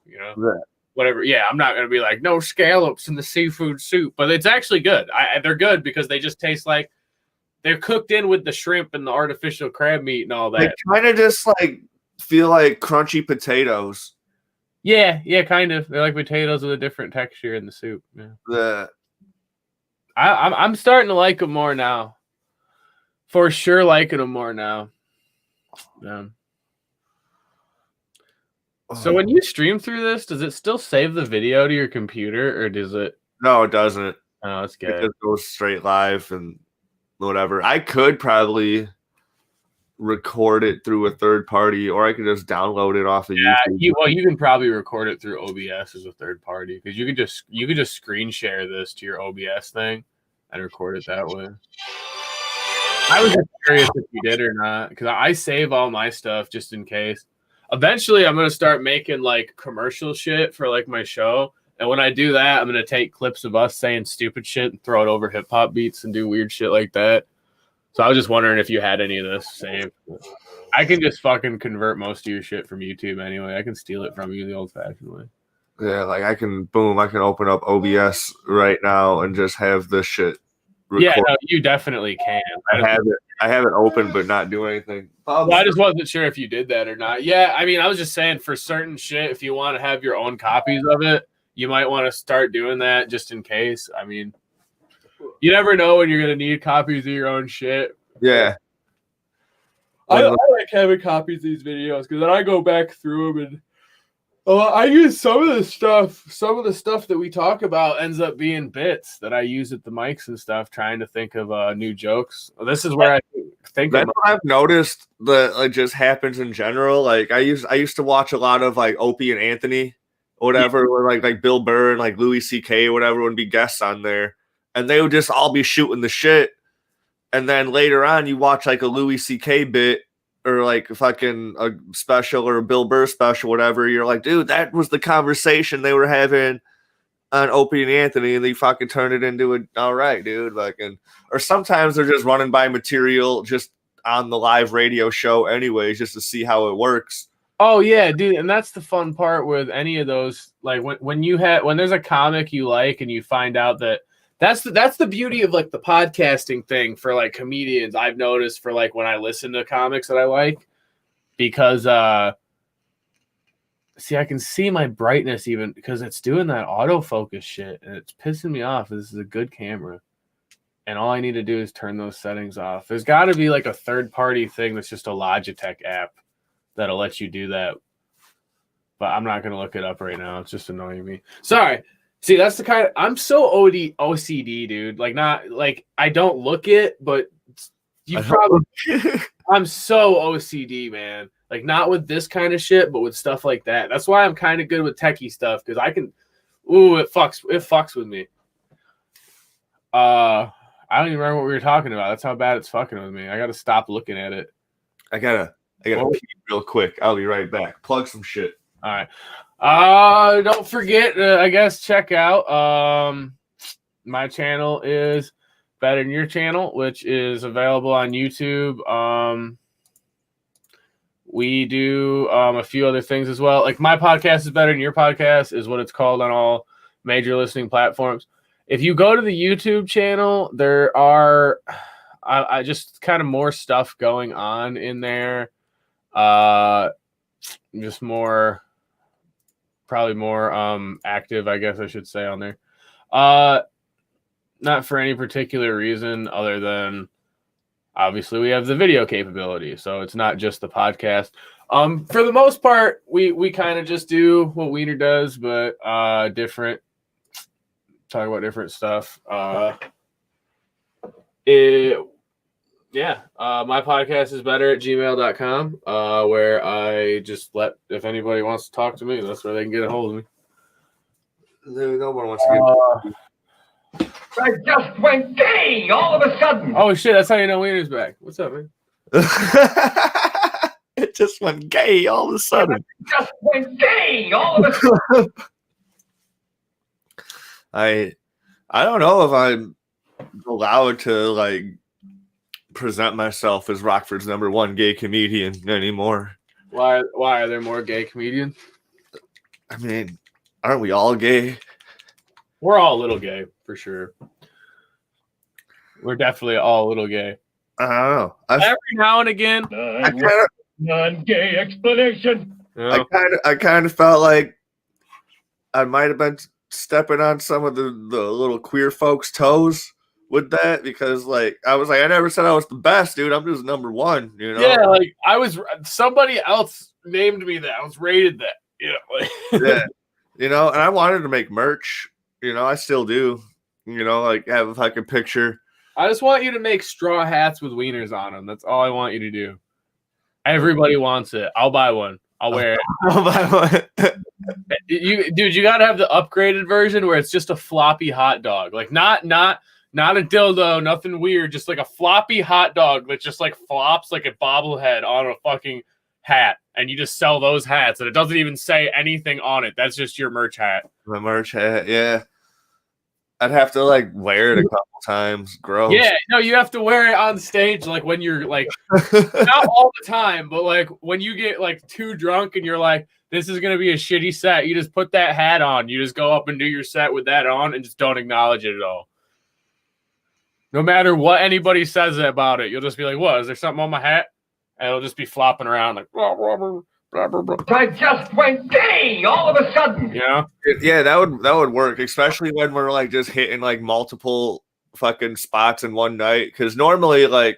Whatever. Yeah, I'm not gonna be like no scallops in the seafood soup, but it's actually good. They're good because they just taste like they're cooked in with the shrimp and the artificial crab meat and all that. They kind of just like feel like crunchy potatoes. Yeah, kind of. They're like potatoes with a different texture in the soup. Yeah. I'm starting to like them more now. For sure, liking them more now. Yeah. So when you stream through this, does it still save the video to your computer, or does it? No, it doesn't. Oh, it's good. It just goes straight live and whatever. I could probably record it through a third party, or I could just download it off of YouTube. You can probably record it through OBS as a third party because you could just screen share this to your OBS thing and record it that way. I was just curious if you did or not because I save all my stuff just in case. Eventually, I'm gonna start making like commercial shit for like my show, and when I do that, I'm gonna take clips of us saying stupid shit and throw it over hip hop beats and do weird shit like that. So I was just wondering if you had any of this saved. I can just fucking convert most of your shit from YouTube anyway. I can steal it from you the old-fashioned way. Yeah, like I can open up OBS right now and just have this shit record. Yeah, no, you definitely can. I have it open but not do anything. Well, I just wasn't sure if you did that or not. Yeah, I mean, I was just saying for certain shit, if you want to have your own copies of it, you might want to start doing that just in case. I mean, you never know when you're going to need copies of your own shit. Yeah. I like having copies of these videos because then I go back through them and I use some of the stuff that we talk about ends up being bits that I use at the mics and stuff, trying to think of new jokes. This is where I think that's what I've noticed that like just happens in general. Like I used to watch a lot of like Opie and Anthony or whatever, or like Bill Burr and like Louis C.K. or whatever would be guests on there. And they would just all be shooting the shit. And then later on, you watch like a Louis C.K. bit or like fucking a special or a Bill Burr special, whatever. You're like, dude, that was the conversation they were having on Opie and Anthony. And they fucking turned it into a, all right, dude. Or sometimes they're just running by material just on the live radio show anyways, just to see how it works. Oh yeah, dude, and that's the fun part with any of those. Like when there's a comic you like and you find out that that's the beauty of like the podcasting thing for like comedians. I've noticed for like when I listen to comics that I like, because see, I can see my brightness even because it's doing that autofocus shit and it's pissing me off. This is a good camera, and all I need to do is turn those settings off. There's got to be like a third party thing that's just a Logitech app that'll let you do that, but I'm not gonna look it up right now. It's just annoying me. Sorry. See, that's the kind of I'm so OCD, dude. Like, not like I don't look it, but you probably I'm so OCD, man. Like, not with this kind of shit, but with stuff like that. That's why I'm kind of good with techie stuff because I can. Ooh, it fucks with me. I don't even remember what we were talking about. That's how bad it's fucking with me. I gotta stop looking at it. I gotta pee real quick. I'll be right back. Plug some shit. All right. Don't forget, I guess, check out my channel is Better Than Your Channel, which is available on YouTube. We do a few other things as well. Like my podcast is Better Than Your Podcast is what it's called on all major listening platforms. If you go to the YouTube channel, there are I just kind of more stuff going on in there. Just probably more active, I guess I should say, on there. Not for any particular reason other than obviously we have the video capability, so it's not just the podcast. For the most part, we kind of just do what Weiner does, but different. Talk about different stuff. My podcast is better@gmail.com, where I just if anybody wants to talk to me, that's where they can get a hold of me. No one wants to get. I just went gay all of a sudden. Oh shit, that's how you know Weiner's back. What's up, man? It just went gay all of a sudden. Just went gay all of a sudden. I don't know if I'm allowed to like present myself as Rockford's #1 gay comedian anymore. Why are there more gay comedians? I mean, aren't we all gay? We're all a little gay, for sure. We're definitely all a little gay. I don't know. Every now and again. Non-gay explanation. Yeah. I kind of felt like I might have been stepping on some of the little queer folks' toes with that, because like I was like, I never said I was the best, dude. I'm just #1, you know? Yeah, like somebody else named me that. I was rated that. Yeah, you know, and I wanted to make merch. You know, I still do. You know, like have a fucking picture. I just want you to make straw hats with wieners on them. That's all I want you to do. Everybody wants it. I'll buy one. I'll wear it. I'll buy one. You gotta have the upgraded version where it's just a floppy hot dog. Like not a dildo, nothing weird, just like a floppy hot dog that just like flops like a bobblehead on a fucking hat. And you just sell those hats and it doesn't even say anything on it. That's just your merch hat. My merch hat, yeah. I'd have to like wear it a couple times. Gross. Yeah, no, you have to wear it on stage, like when you're like not all the time, but like when you get like too drunk and you're like, this is gonna be a shitty set. You just put that hat on. You just go up and do your set with that on and just don't acknowledge it at all. No matter what anybody says about it, you'll just be like, what? Is there something on my hat? And it'll just be flopping around like blah, blah, blah, blah, blah, blah. I just went gay all of a sudden. Yeah. Yeah, that would work, especially when we're like just hitting like multiple fucking spots in one night. Because normally, like,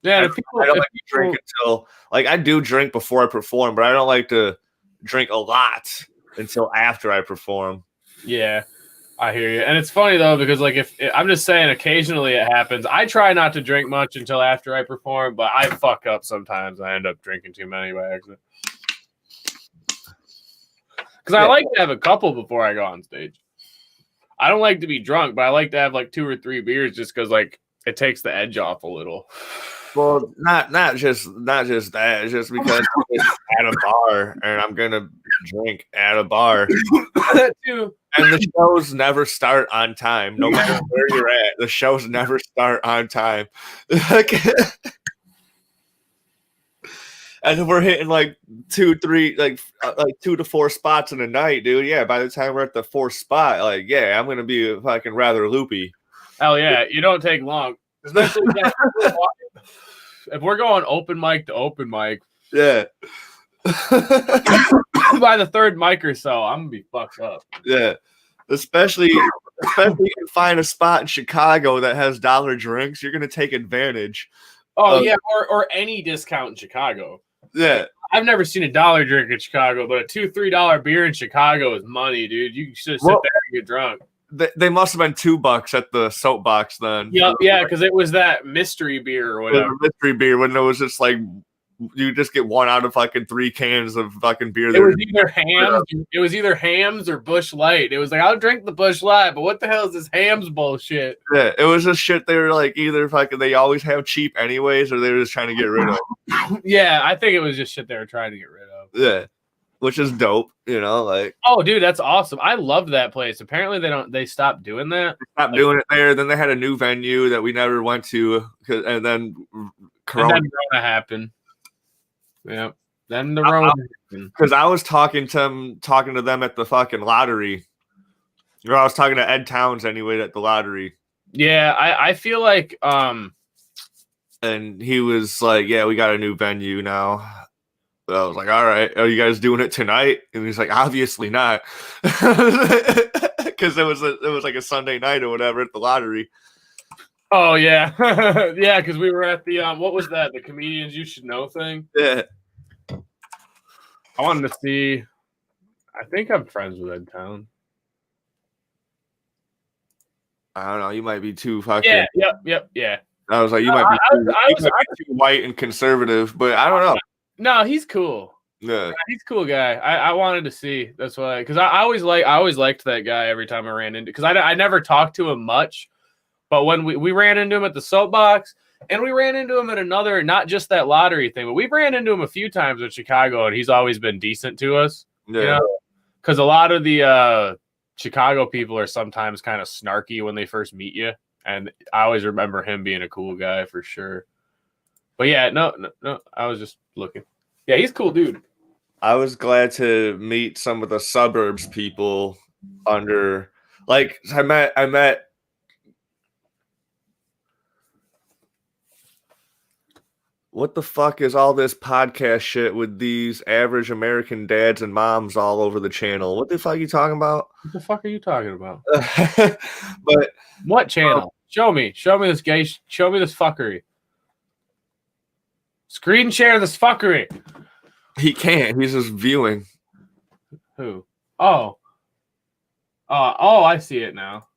yeah, I don't like to drink until like I do drink before I perform, but I don't like to drink a lot until after I perform. Yeah, I hear you. And it's funny though, because like if I'm just saying occasionally it happens. I try not to drink much until after I perform, but I fuck up sometimes. I end up drinking too many by accident. Because I like to have a couple before I go on stage. I don't like to be drunk, but I like to have like 2 or 3 beers just because like it takes the edge off a little. Well, not just that. It's just because I'm at a bar and I'm gonna drink at a bar. That too. And the shows never start on time, no matter where you're at. The shows never start on time. And if we're hitting like 2, 3, like 2 to 4 spots in a night, dude. Yeah, by the time we're at the 4th spot, like, yeah, I'm gonna be fucking rather loopy. Hell yeah, you don't take long. Especially if we're going open mic to open mic. Yeah. By the 3rd mic or so, I'm gonna be fucked up. Yeah. Especially if you can find a spot in Chicago that has dollar drinks, you're gonna take advantage. Oh yeah, or any discount in Chicago. Yeah. I've never seen a dollar drink in Chicago, but a $2-3 beer in Chicago is money, dude. You should sit there and get drunk. They must have been $2 at the soapbox then. Yeah, because it was that mystery beer or whatever. Mystery beer when it was just like you just get 1 out of fucking 3 cans of fucking beer. It was either Hams or Busch Light. It was like, I'll drink the Busch Light, but what the hell is this Hams bullshit? Yeah, it was just shit they were like either fucking they always have cheap anyways, or they were just trying to get rid of. Yeah, I think it was just shit they were trying to get rid of. Yeah. Which is dope, you know, like. Oh, dude, that's awesome. I loved that place. Apparently they stopped doing that. They stopped doing it there. Then they had a new venue that we never went to, and then Corona happened. Yeah. Then the road happened. Because I was talking to them at the fucking lottery. Or I was talking to Ed Towns anyway at the lottery. Yeah, I feel like And he was like, "Yeah, we got a new venue now." I was like, "All right, are you guys doing it tonight?" And he's like, "Obviously not," because it was like a Sunday night or whatever at the lottery. Oh yeah, yeah. Because we were at the what was that? The Comedians You Should Know thing. Yeah. I wanted to see. I think I'm friends with Ed Town. I don't know. You might be too fucking. Yeah. Yep. Yeah. I was like, you might be too white and conservative, but I don't know. No, he's cool. Yeah, he's a cool guy. I wanted to see. That's why, because I always liked that guy every time I ran into. Because I never talked to him much, but when we ran into him at the Soapbox, and we ran into him at another, not just that lottery thing, but we ran into him a few times in Chicago, and he's always been decent to us. yeah. You know, because a lot of the Chicago people are sometimes kind of snarky when they first meet you, and I always remember him being a cool guy for sure. But yeah, no, I was just looking. Yeah, he's a cool dude. I was glad to meet some of the suburbs people under, like, I met what the fuck is all this podcast shit with these average American dads and moms all over the channel? What the fuck are you talking about? What the fuck are you talking about? But what channel? Show me this gay. Show me this fuckery. Screen share this fuckery. He can't. He's just viewing. Who? Oh, I see it now.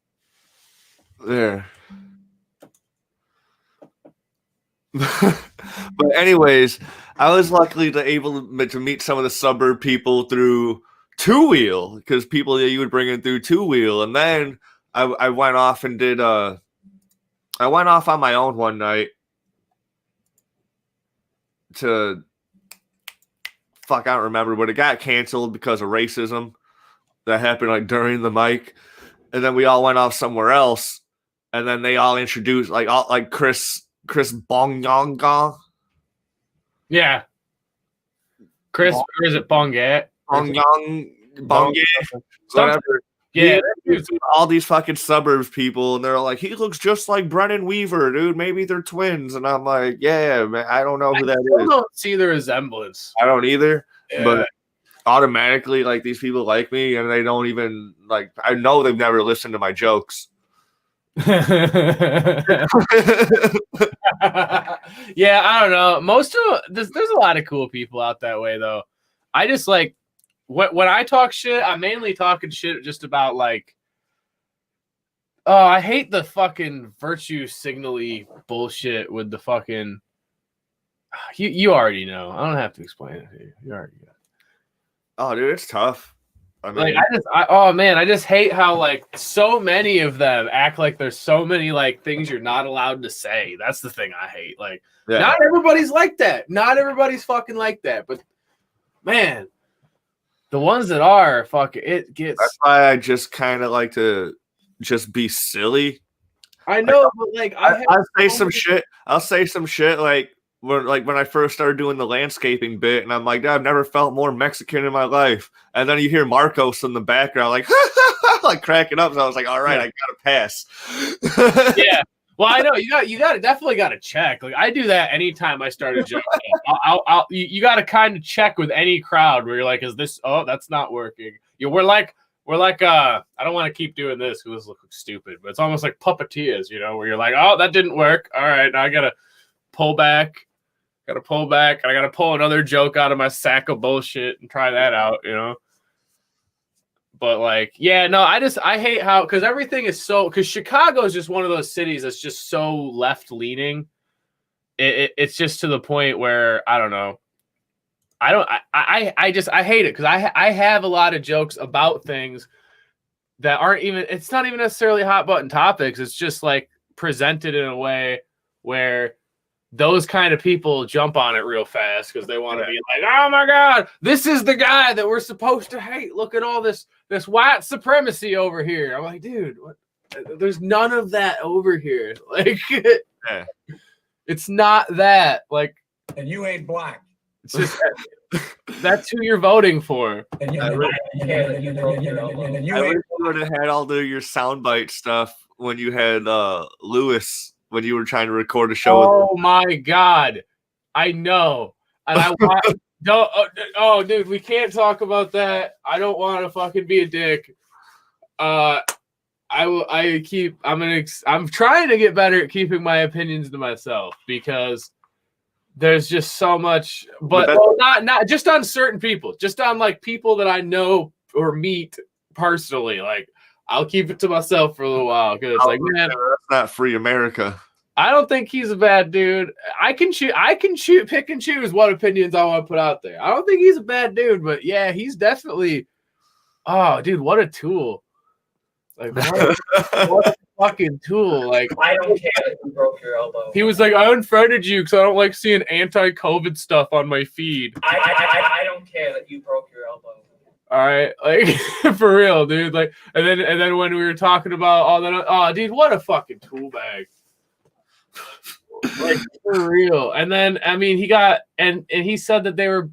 There. But anyways, I was lucky to able to meet some of the suburb people through Two Wheel, because people that you would bring in through Two Wheel, and then I went off and did I went off on my own one night to fuck, I don't remember, but it got canceled because of racism that happened like during the mic, and then we all went off somewhere else, and then they all introduced like Chris Bongyonga. Yeah. Chris, or is it Bongat? Bongyang, whatever. Yeah. All these fucking suburbs people, and they're like, he looks just like Brennan Weaver, dude. Maybe they're twins. And I'm like, yeah, man, I don't know who that is. I don't see the resemblance. I don't either. Yeah. But automatically, like, these people like me, and they don't even, like, I know they've never listened to my jokes. Yeah, I don't know. Most of there's a lot of cool people out that way, though. I just like when I talk shit, I'm mainly talking shit just about like, oh, I hate the fucking virtue signal-y bullshit with the fucking. You already know. I don't have to explain it to you. You already got it. Oh, dude, it's tough. I mean, like I just hate how like so many of them act like there's so many like things you're not allowed to say. That's the thing I hate. Like, yeah. Not everybody's like that. Not everybody's fucking like that. But man, the ones that are fucking, it gets. That's why I just kind of like to just be silly. I know, but like I'll say some shit. I'll say some shit like when I first started doing the landscaping bit, and I'm like, I've never felt more Mexican in my life. And then you hear Marcos in the background, like, like cracking up. So I was like, all right, I gotta pass. Yeah. Well, I know you definitely got to check. Like I do that anytime I start a joke. You got to kind of check with any crowd where you're like, is this? Oh, that's not working. We're like, I don't want to keep doing this because this looks stupid, but it's almost like puppeteers, where you're like, oh, that didn't work. All right, now I gotta pull back. And I gotta pull another joke out of my sack of bullshit and try that out, But like, yeah, no, I hate how, because everything is so, because Chicago is just one of those cities that's just so left leaning. It's just to the point where I don't know. I hate it because I have a lot of jokes about things that aren't even. It's not even necessarily hot button topics. It's just like presented in a way where those kind of people jump on it real fast because they want to be like, oh my God, this is the guy that we're supposed to hate. Look at all this white supremacy over here. I'm like, dude, what? There's none of that over here. Like, it's not that. Like, and you ain't black. It's just that's who you're voting for. And I wish you would have had all your soundbite stuff when you had Lewis when you were trying to record a show. Oh my God, I know, and I want. Don't. Oh, dude, we can't talk about that. I don't want to fucking be a dick. I'm trying to get better at keeping my opinions to myself because there's just so much, but not just on certain people, just on like people that I know or meet personally. Like I'll keep it to myself for a little while because it's like, man, that's not free America. I don't think he's a bad dude. I can pick and choose what opinions I want to put out there. I don't think he's a bad dude, but yeah, he's definitely. Oh, dude, what a tool! Like what a fucking tool! Like I don't care that you broke your elbow. he was like, I unfriended you because I don't like seeing anti-COVID stuff on my feed. I don't care that you broke your elbow. All right, like for real, dude. Like, and then when we were talking about all that, oh, dude, what a fucking tool bag. Like for real. And then I mean he got and he said that they were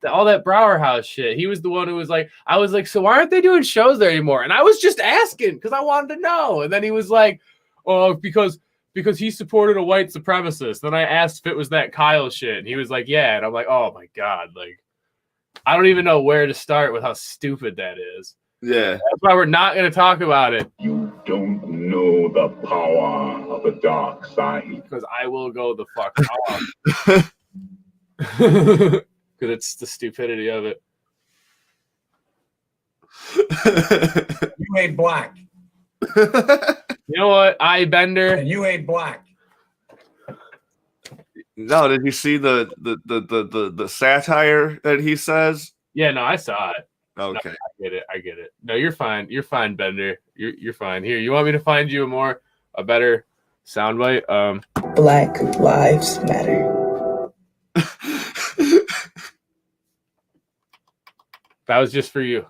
all that Brower House shit. He was the one who was like, I was like, so why aren't they doing shows there anymore? And I was just asking because I wanted to know. And then he was like, oh, because he supported a white supremacist. Then I asked if it was that Kyle shit, and he was like, yeah. And I'm like, oh my God, like I don't even know where to start with how stupid that is. Yeah. That's why we're not going to talk about it. You don't know the power of the dark side. Because I will go the fuck off. Because it's the stupidity of it. You ain't black. You know what? Bender. And you ain't black. No, did you see the satire that he says? Yeah, no, I saw it. Okay. No, I get it. No, you're fine. You're fine, Bender. You're fine. Here, you want me to find you a better soundbite? Black Lives Matter. That was just for you.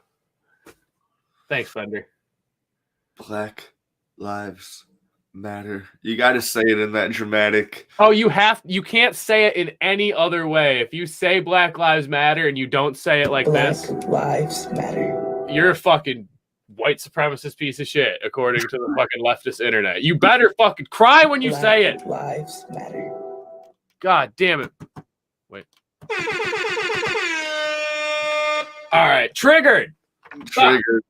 Thanks, Bender. Black Lives Matter. You got to say it in that dramatic. Oh, you can't say it in any other way. If you say Black Lives Matter and you don't say it like this, Black Lives Matter. You're a fucking white supremacist piece of shit, according to the fucking leftist internet. You better fucking cry when you say it. Lives Matter. God damn it. Wait. All right, triggered. Triggered.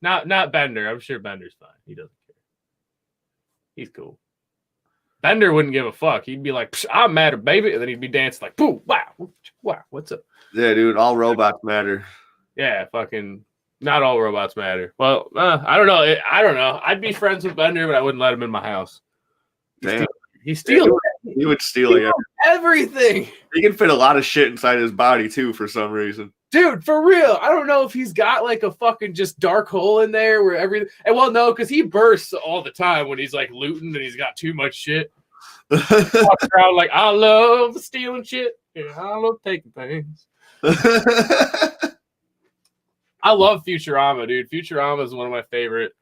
Not Bender. I'm sure Bender's fine. He doesn't care. He's cool. Bender wouldn't give a fuck. He'd be like, I'm mad, baby. And then he'd be dancing like, boo, wow, what's up? Yeah, dude, all robots matter. Yeah, fucking not all robots matter. Well, I don't know. I don't know. I'd be friends with Bender, but I wouldn't let him in my house. Damn. He steals. He would steal everything. He can fit a lot of shit inside his body, too, for some reason. Dude, for real. I don't know if he's got like a fucking just dark hole in there where everything. And well, no, because he bursts all the time when he's like looting and he's got too much shit. Walks around like, I love stealing shit. And I love taking things. I love Futurama, dude. Futurama is one of my favorite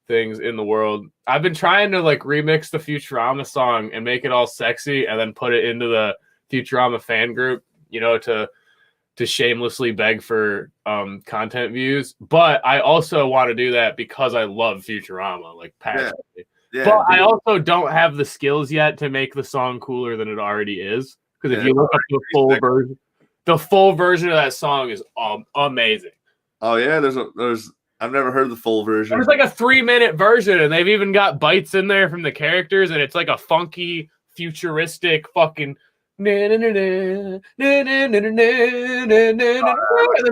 things in the world. I've been trying to like remix the Futurama song and make it all sexy and then put it into the Futurama fan group, you know, to shamelessly beg for content views. But I also want to do that because I love Futurama, like passionately. Yeah, but I also don't have the skills yet to make the song cooler than it already is. Because if you look up the full version of that song is amazing. Oh yeah, there's I've never heard the full version. There's like a 3-minute version, and they've even got bites in there from the characters, and it's like a funky, futuristic fucking. And then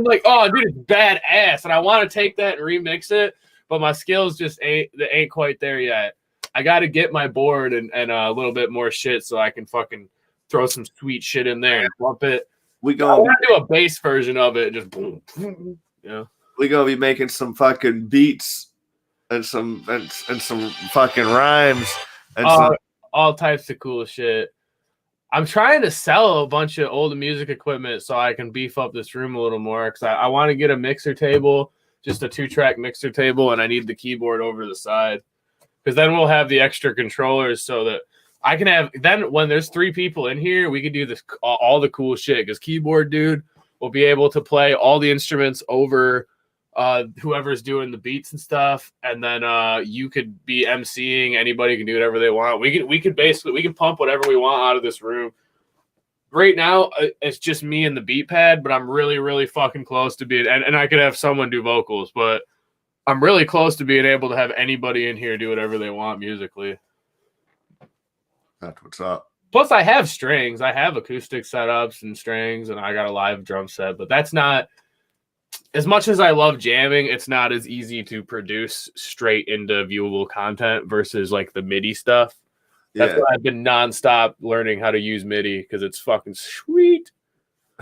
like, oh, dude, it's badass, and I want to take that and remix it, but my skills just ain't quite there yet. I got to get my board and a little bit more shit so I can fucking throw some sweet shit in there and bump it. I want to do a bass version of it, and just boom, you know. We gonna be making some fucking beats and some fucking rhymes and all types of cool shit. I'm trying to sell a bunch of old music equipment so I can beef up this room a little more because I want to get a mixer table, just a 2-track mixer table, and I need the keyboard over the side because then we'll have the extra controllers so that I can have. Then when there's 3 people in here, we can do this all the cool shit because keyboard dude will be able to play all the instruments over whoever's doing the beats and stuff, and then you could be emceeing. Anybody can do whatever they want. We can pump whatever we want out of this room. Right now, it's just me and the beat pad, but I'm really, really fucking close to being, and I could have someone do vocals, but I'm really close to being able to have anybody in here do whatever they want musically. That's what's up. Plus, I have strings. I have acoustic setups and strings, and I got a live drum set, but that's not, as much as I love jamming, it's not as easy to produce straight into viewable content versus like the MIDI stuff. That's why I've been nonstop learning how to use MIDI because it's fucking sweet.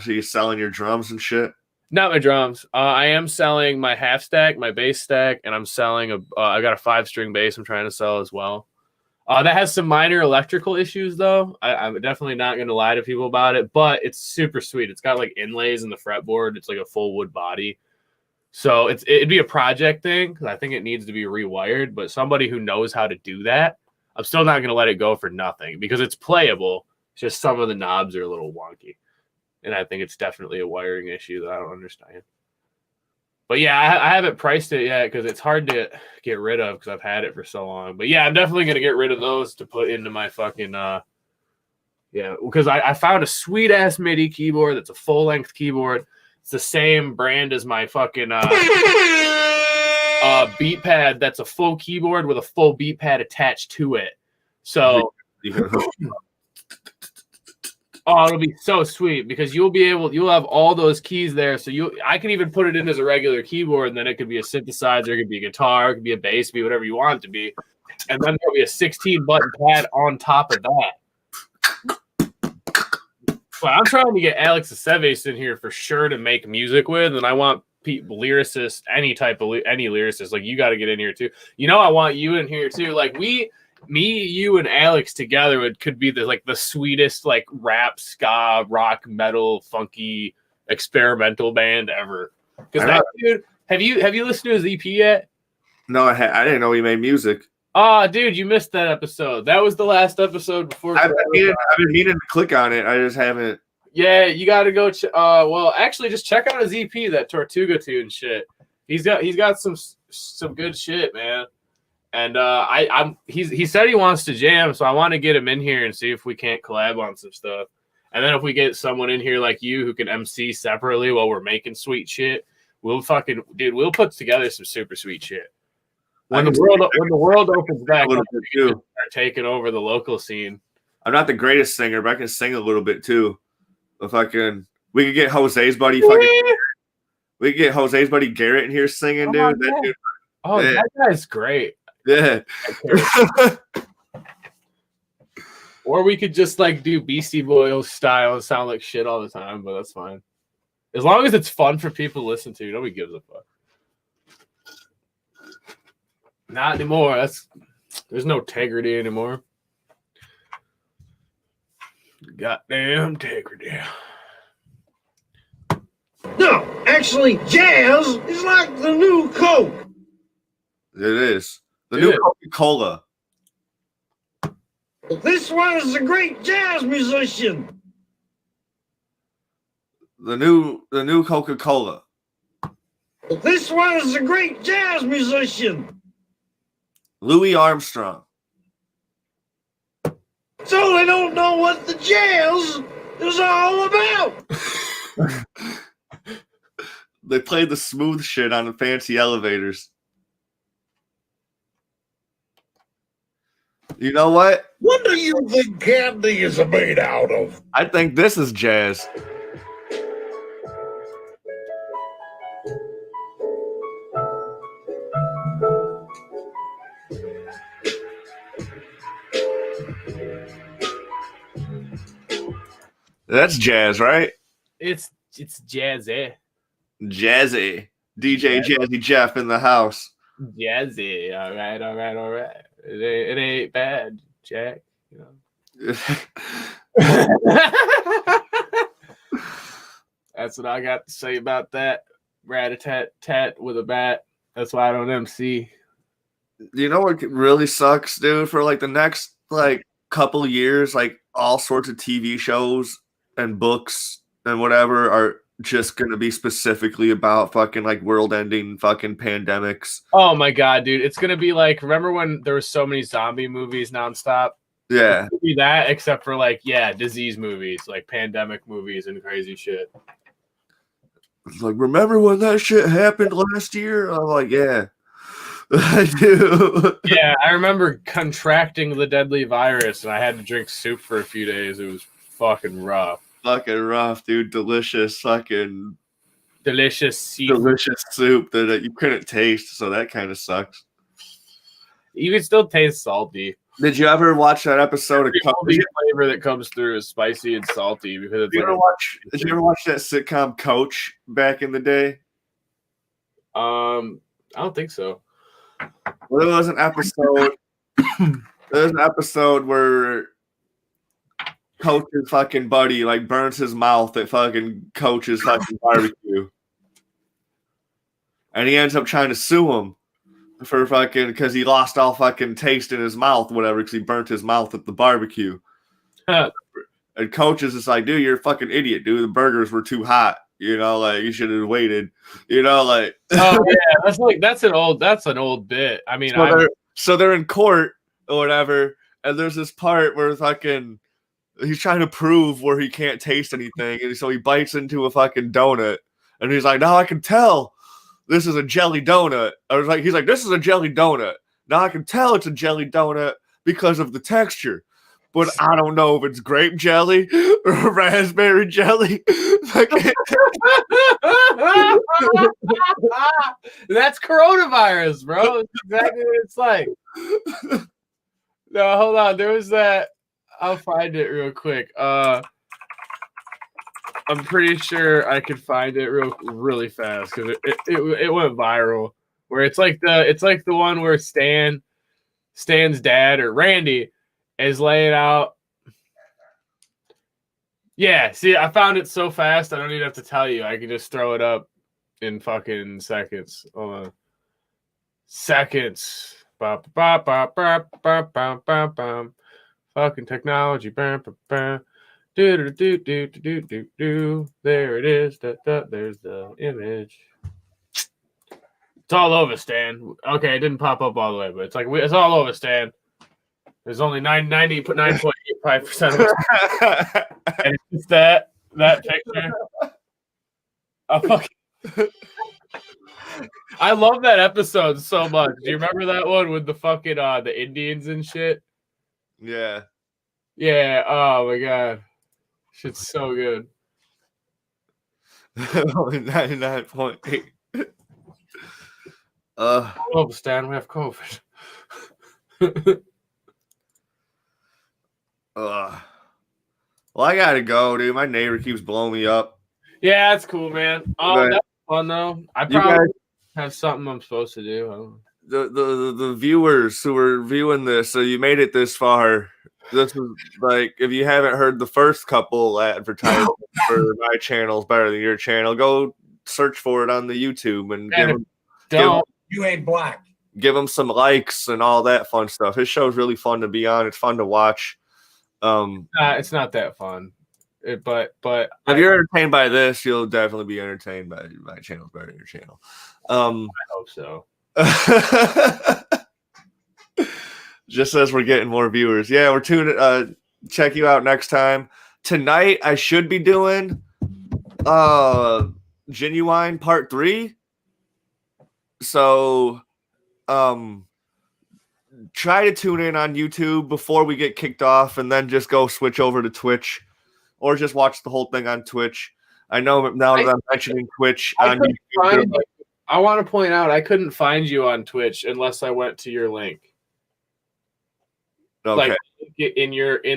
So you're selling your drums and shit? Not my drums. I am selling my half stack, my bass stack, and I'm selling I got a 5-string bass I'm trying to sell as well. That has some minor electrical issues though. I'm definitely not going to lie to people about it, but it's super sweet. It's got like inlays in the fretboard. It's like a full wood body. So it'd be a project thing because I think it needs to be rewired, but somebody who knows how to do that, I'm still not going to let it go for nothing because it's playable. It's just some of the knobs are a little wonky. And I think it's definitely a wiring issue that I don't understand. But yeah, I haven't priced it yet because it's hard to get rid of because I've had it for so long. But yeah, I'm definitely going to get rid of those to put into my fucking, because I found a sweet ass MIDI keyboard that's a full length keyboard. It's the same brand as my fucking beat pad that's a full keyboard with a full beat pad attached to it. So it'll be so sweet because you'll have all those keys there. So I can even put it in as a regular keyboard, and then it could be a synthesizer, it could be a guitar, it could be a bass, be whatever you want it to be. And then there'll be a 16-button pad on top of that. But I'm trying to get Alex Aceves in here for sure to make music with, and I want lyricists, any lyricist, like you got to get in here too. I want you in here too. Like me, you, and Alex together could be the sweetest like rap, ska, rock, metal, funky, experimental band ever. Because that dude, have you listened to his EP yet? No, I didn't know he made music. Oh, dude, you missed that episode. That was the last episode before. I've been meaning to click on it. I just haven't. Yeah, you got to go. Actually, just check out his EP, that Tortuga tune shit. He's got some good shit, man. And he said he wants to jam, so I want to get him in here and see if we can't collab on some stuff. And then if we get someone in here like you who can MC separately while we're making sweet shit, we'll put together some super sweet shit. When the world opens back, we'll start taking over the local scene. I'm not the greatest singer, but I can sing a little bit too. We could get Jose's buddy Garrett in here singing, dude. That dude. Oh, yeah. That guy's great. Yeah. Or we could just like do Beastie Boys style and sound like shit all the time, but that's fine. As long as it's fun for people to listen to, nobody gives a fuck. Not anymore. There's no integrity anymore. Goddamn integrity. No, actually, jazz is like the new Coke. It is. The new Coca-Cola. This one is a great jazz musician. The new Coca-Cola. This one is a great jazz musician. Louis Armstrong. So they don't know what the jazz is all about. They played the smooth shit on the fancy elevators. You know what? What do you think candy is made out of? I think this is jazz. That's jazz, right? It's jazzy. Jazzy. DJ Jazzy Jeff in the house. Jazzy. All right. It ain't bad, Jack. That's what I got to say about that. Rat-a-tat-tat with a bat. That's why I don't MC. You know what really sucks, dude? For like the next couple of years, like all sorts of TV shows and books and whatever just gonna be specifically about fucking like world-ending fucking pandemics. Oh my god, dude! It's gonna be like, remember when there was so many zombie movies nonstop? Yeah, It's gonna be that, except for like, disease movies, like pandemic movies and crazy shit. it's like, remember when that shit happened last year? I'm like, yeah, I do. Yeah, I remember contracting the deadly virus, and I had to drink soup for a few days. It was fucking rough. Fucking rough, dude. Delicious, fucking Delicious seafood. delicious soup that you couldn't taste. So that kind of sucks. You can still taste salty. Did you ever watch that episode of The Coach? only flavor that comes through is spicy and salty because it's Did like you ever watch that sitcom Coach back in the day? I don't think so. Well, there was an episode. There's an episode where Coach's fucking buddy like burns his mouth at fucking Coach's fucking barbecue, and he ends up trying to sue him for fucking because he lost all fucking taste in his mouth, whatever, because he burnt his mouth at the barbecue. And Coach is just like, dude, you're a fucking idiot, dude. The burgers were too hot. You know, like you should have waited. You know, like Oh yeah, that's an old bit. I mean, so they're in court or whatever, and there's this part where fucking he's trying to prove where he can't taste anything, and so he bites into a fucking donut, and he's like, "Now I can tell this is a jelly donut." He's like, "This is a jelly donut. Now I can tell it's a jelly donut because of the texture, but I don't know if it's grape jelly or raspberry jelly." That's coronavirus, bro. That's exactly what it's like. No, hold on. There was that. I'll find it real quick. I'm pretty sure I could find it really fast because it went viral. Where it's like the one where Stan's dad or Randy is laying out. Yeah, see, I found it so fast I don't even have to tell you. I can just throw it up in fucking seconds. Seconds. Fucking technology. There it is. There's the image. It's all over, Stan. Okay, it didn't pop up all the way, but it's all over, Stan. There's only 9.85% of it. And it's just that picture. I love that episode so much. Do you remember that one with the fucking the Indians and shit? Yeah. Yeah. Oh my god. Shit's so good. Only 99.8. Oh, Stan, we have COVID. Well, I gotta go, dude. My neighbor keeps blowing me up. Yeah, that's cool, man. Oh, But that's fun though. I you probably guys, have something I'm supposed to do. I don't know. the viewers who are viewing this, so you made it this far. This is like, if you haven't heard the first couple advertisements for my channel is better than your channel, go search for it on the YouTube and You ain't black. give him some likes and all that fun stuff. His show's really fun to be on. It's fun to watch. It's not that fun. But if you're entertained by this, you'll definitely be entertained by my channel's better than your channel. I hope so. Just as we're getting more viewers. Yeah, we're tuning. Check you out next time. Tonight I should be doing Genuine Part 3. So try to tune in on YouTube before we get kicked off, and then just go switch over to Twitch, or just watch the whole thing on Twitch. I know now that I'm mentioning Twitch on YouTube. I want to point out I couldn't find you on Twitch unless I went to your link. Okay. Like in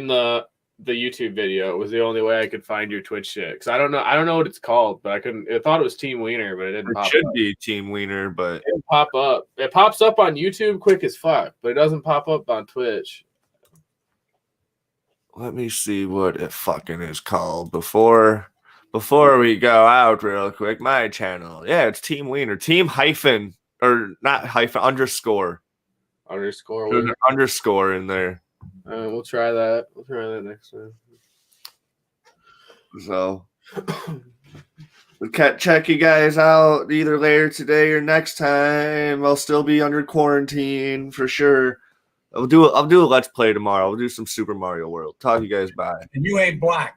the YouTube video, it was the only way I could find your Twitch shit. Because I don't know what it's called, but I couldn't. I thought it was Team Wiener, but it didn't pop up. It should be Team Wiener, but it didn't pop up. It pops up on YouTube quick as fuck, but it doesn't pop up on Twitch. let me see what it fucking is called before we go out real quick. My channel. Yeah, it's Team Wiener. Team hyphen or not hyphen underscore. Underscore. There's an underscore in there. We'll try that. We'll try that next time. So Check you guys out either later today or next time. I'll still be under quarantine for sure. I'll do a Let's Play tomorrow. I'll do some Super Mario World. Talk to you guys. Bye. And you ain't black.